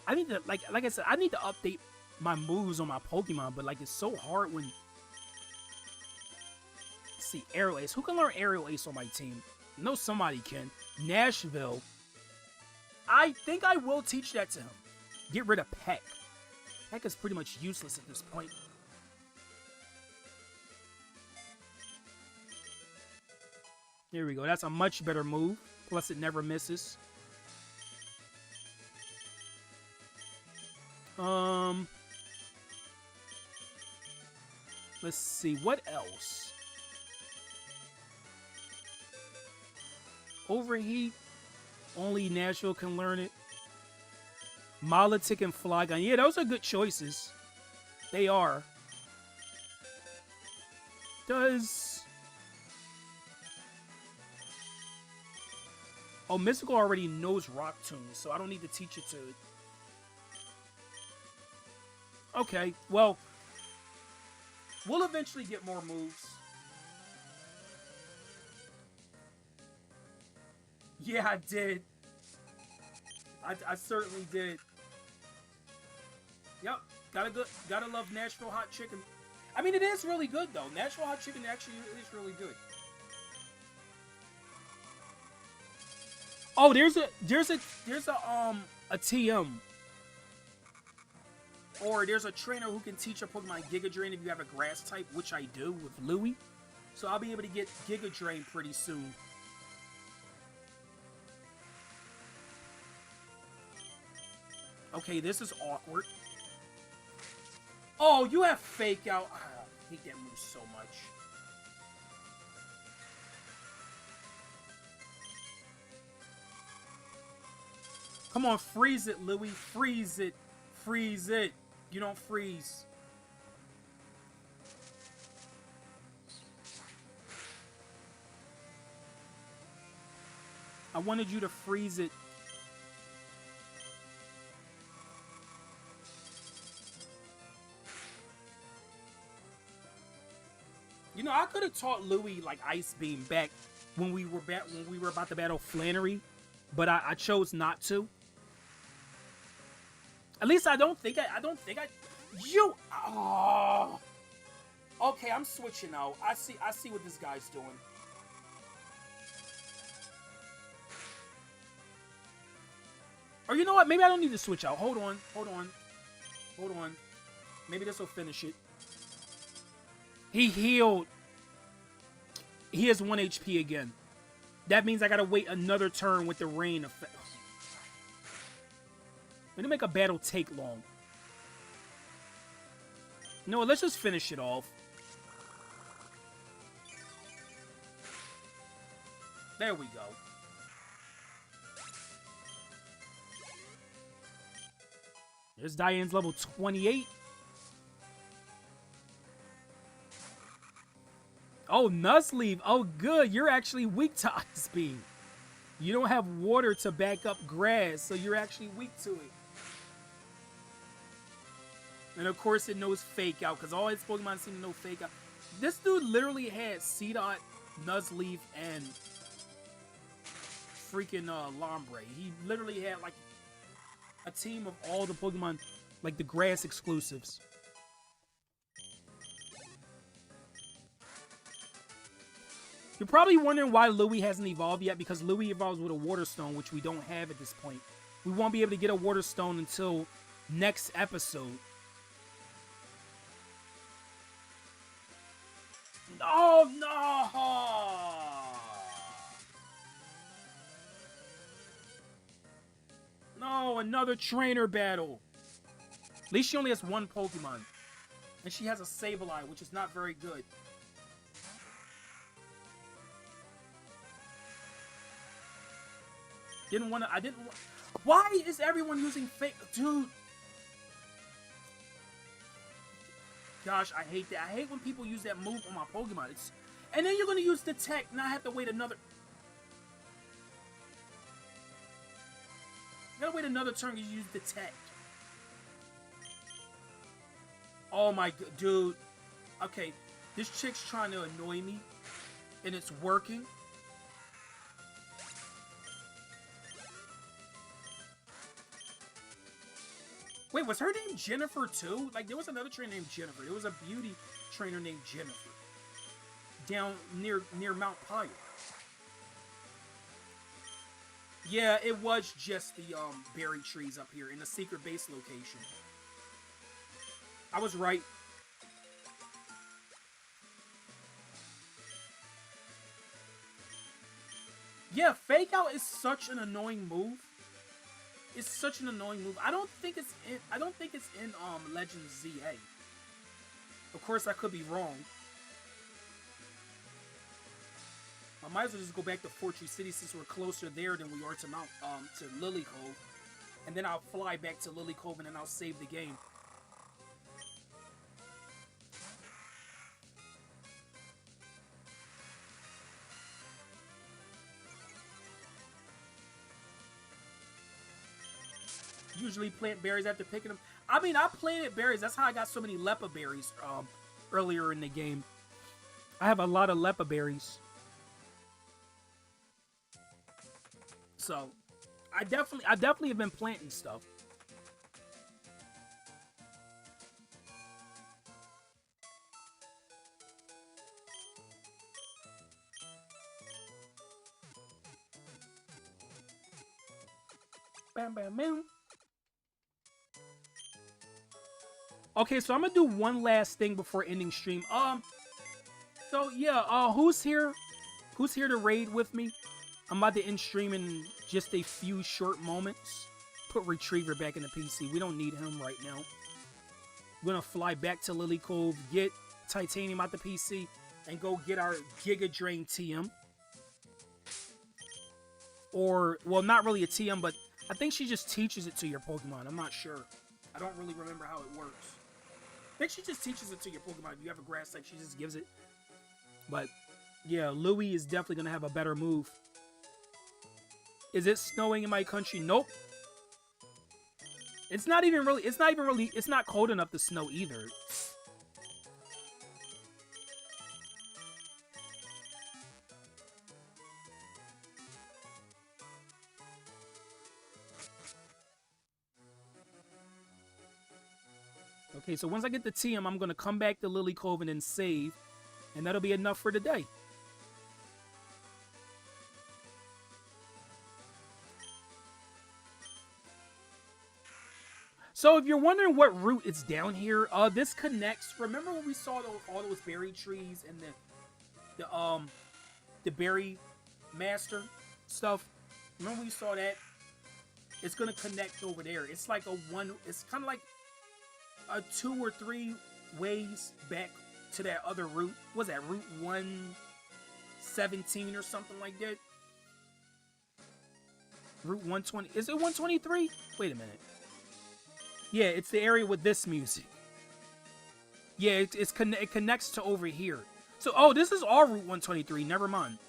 I need to, like I said, I need to update my moves on my Pokemon, but like it's so hard when... Let's see, Aerial Ace. Who can learn Aerial Ace on my team? I know somebody can. Nashville. I think I will teach that to him. Get rid of Peck. Peck is pretty much useless at this point. Here we go. That's a much better move. Plus it never misses. Let's see. What else? Overheat. Only Nashville can learn it. Milotic and Flygon. Yeah, those are good choices. They are. Does... Oh, Mystical already knows Rock Tomb, so I don't need to teach it to it. Okay, well... We'll eventually get more moves. Yeah, I did. I certainly did. Yep, gotta love Nashville hot chicken. I mean, it is really good though. Nashville hot chicken actually is really good. Oh, there's a TM, or there's a trainer who can teach a Pokemon Giga Drain if you have a Grass type, which I do with Louie. So I'll be able to get Giga Drain pretty soon. Okay, this is awkward. Oh, you have Fake Out. I hate that move so much. Come on, freeze it, Louie. Freeze it. Freeze it. You don't freeze. I wanted you to freeze it. You know, I could have taught Louis like Ice Beam back when we were about to battle Flannery, but I chose not to. At least I don't think I. You. Oh. Okay, I'm switching out. I see what this guy's doing. Or you know what? Maybe I don't need to switch out. Hold on. Maybe this will finish it. He healed. He has 1 HP again. That means I gotta wait another turn with the rain effect. It'll make a battle take long. No, let's just finish it off. There we go. There's Diane's level 28. Oh, Nuzleaf. Oh, good. You're actually weak to Ice Beam. You don't have water to back up grass, so you're actually weak to it. And of course, it knows Fake Out, because all its Pokemon seem to know Fake Out. This dude literally had Seedot, Nuzleaf, and freaking Lombre. He literally had like a team of all the Pokemon, like the grass exclusives. You're probably wondering why Louis hasn't evolved yet, because Louis evolves with a Water Stone, which we don't have at this point. We won't be able to get a Water Stone until next episode. Oh, no! No, another trainer battle. At least she only has one Pokemon. And she has a Sableye, which is not very good. I didn't want... Why is everyone using fake... Dude. Gosh, I hate that. I hate when people use that move on my Pokemon. And then you're going to use Detect, and I have to wait another... I gotta wait another turn to use Detect. Oh my god, dude. Okay, this chick's trying to annoy me, and it's working. Wait, was her name Jennifer too? Like, there was another trainer named Jennifer. There was a beauty trainer named Jennifer. Down near Mount Pyre. Yeah, it was just the berry trees up here in the secret base location. I was right. Yeah, Fake Out is such an annoying move. It's such an annoying move. I don't think it's in Legends ZA. Of course, I could be wrong. I might as well just go back to Fortree City since we're closer there than we are to Lily Cove, and then I'll fly back to Lily Cove and then I'll save the game. Usually plant berries after picking them. I mean, I planted berries. That's how I got so many Lepa berries earlier in the game. I have a lot of Lepa berries. So, I definitely have been planting stuff. Bam, bam, bam. Okay, so I'm gonna do one last thing before ending stream. So yeah, who's here? Who's here to raid with me? I'm about to end stream in just a few short moments. Put Retriever back in the PC. We don't need him right now. We're gonna fly back to Lily Cove, get Titanium out the PC, and go get our Giga Drain TM. Or, well, not really a TM, but I think she just teaches it to your Pokemon. I'm not sure. I don't really remember how it works. I think she just teaches it to your Pokemon. If you have a grass type, she just gives it. But, yeah, Louis is definitely going to have a better move. Is it snowing in my country? Nope. It's not cold enough to snow either. Okay, so once I get the TM, I'm going to come back to Lily Cove and then save. And that'll be enough for today. So if you're wondering what route is down here, this connects. Remember when we saw all those berry trees and the berry master stuff? Remember we saw that? It's going to connect over there. It's like it's kind of like a 2 or 3 ways back to that other route. Was that Route 117 or something like that? Route 120. Is it 123? Wait a minute. Yeah, it's the area with this music. Yeah, it connects to over here. So, oh, this is all Route 123. Never mind.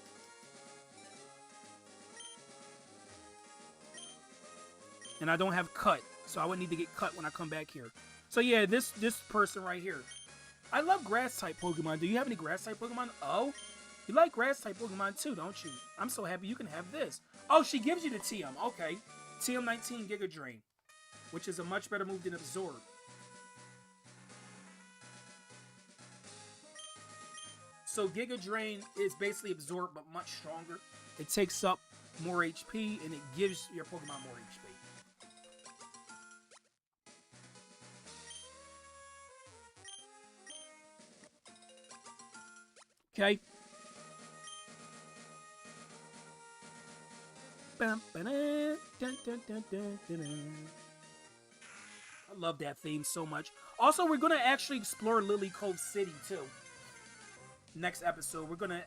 And I don't have cut, so I would need to get cut when I come back here. So yeah, this person right here. I love grass-type Pokemon. Do you have any grass-type Pokemon? Oh, you like grass-type Pokemon too, don't you? I'm so happy you can have this. Oh, she gives you the TM. Okay. TM19 Giga Drain, which is a much better move than Absorb. So Giga Drain is basically Absorb, but much stronger. It takes up more HP, and it gives your Pokemon more HP. Okay. I love that theme so much. Also, we're going to actually explore Lily Cove City, too. Next episode, we're going to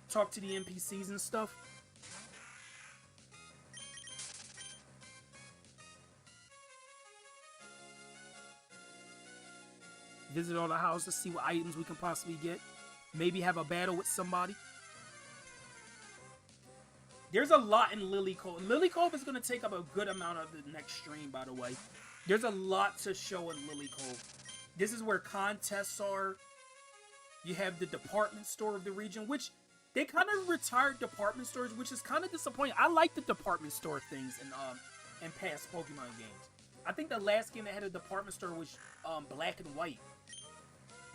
talk to the NPCs and stuff. Visit all the houses, see what items we can possibly get. Maybe have a battle with somebody. There's a lot in Lily Cove. Lily Cove is going to take up a good amount of the next stream, by the way. There's a lot to show in Lily Cove. This is where contests are. You have the department store of the region, which they kind of retired department stores, which is kind of disappointing. I like the department store things in past Pokemon games. I think the last game that had a department store was Black and White.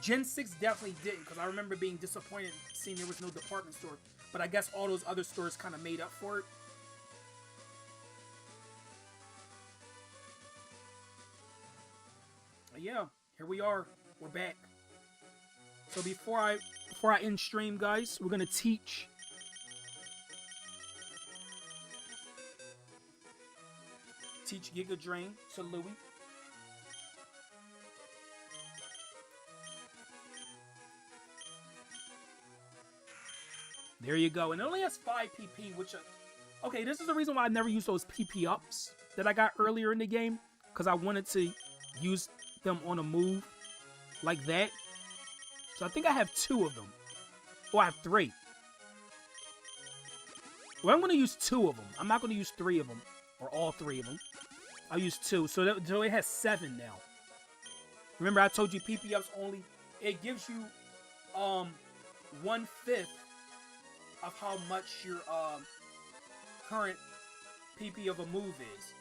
Gen 6 definitely didn't, because I remember being disappointed seeing there was no department store. But I guess all those other stores kind of made up for it. But yeah, here we are. We're back. So before I end stream, guys, we're gonna teach Giga Drain to Louie. There you go. And it only has 5 PP, which... okay, this is the reason why I never used those PP ups that I got earlier in the game. Because I wanted to use them on a move like that. So I think I have 2 of them. Or I have 3. Well, I'm going to use 2 of them. I'm not going to use 3 of them. Or all 3 of them. I'll use 2. So it has 7 now. Remember, I told you PP ups only... it gives you 1/5 of how much your current PP of a move is.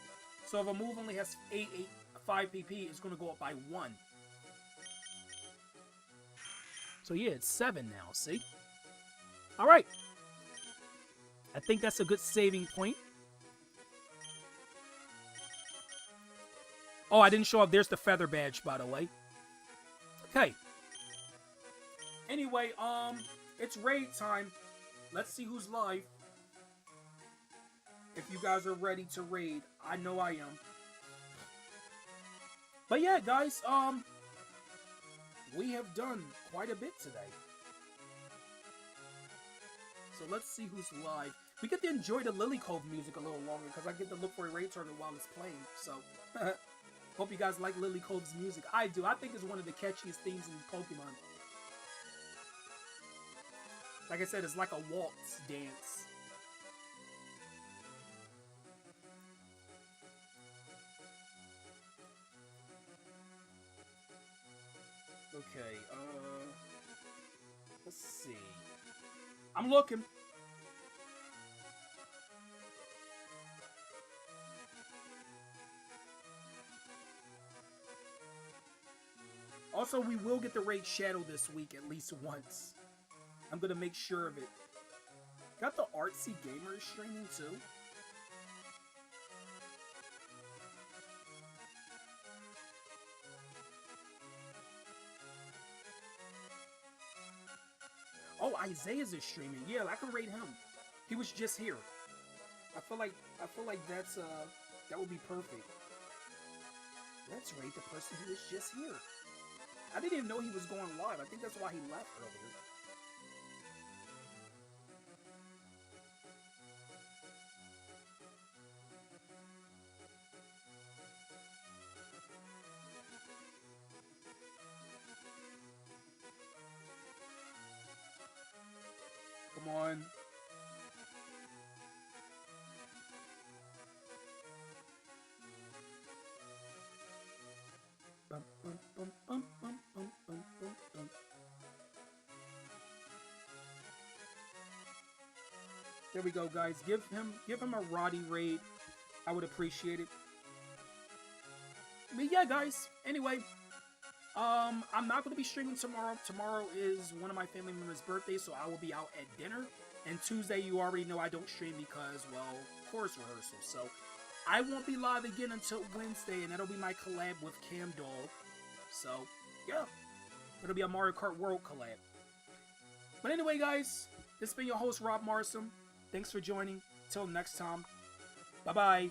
So if a move only has 5 PP, it's going to go up by 1. So yeah, it's 7 now, see? Alright. I think that's a good saving point. Oh, I didn't show up. There's the feather badge, by the way. Okay. Anyway, it's raid time. Let's see who's live. If you guys are ready to raid, I know I am. But yeah, guys, we have done quite a bit today. So let's see who's live. We get to enjoy the Lily Cove music a little longer because I get to look for a raid target while it's playing. So, hope you guys like Lily Cove's music. I do. I think it's one of the catchiest themes in Pokemon. Like I said, it's like a waltz dance. Okay, let's see. I'm looking. Also, we will get the Raid Shadow this week at least once. I'm gonna make sure of it. Got the Artsy Gamer streaming too. Oh, Isaiah's is streaming. Yeah, I can raid him. He was just here. I feel like that's that would be perfect. Let's raid the person who was just here. I didn't even know he was going live. I think that's why he left earlier. Come on. There we go, guys. Give him a Roddy raid. I would appreciate it. But yeah, guys. Anyway, I'm not going to be streaming tomorrow. Tomorrow is one of my family members' birthdays, so I will be out at dinner. And Tuesday, you already know I don't stream because, well, chorus rehearsal. So I won't be live again until Wednesday, and that'll be my collab with Cam Dog. So yeah, it'll be a Mario Kart World collab. But anyway, guys, this has been your host, Rob Morrison. Thanks for joining. Till next time. Bye-bye.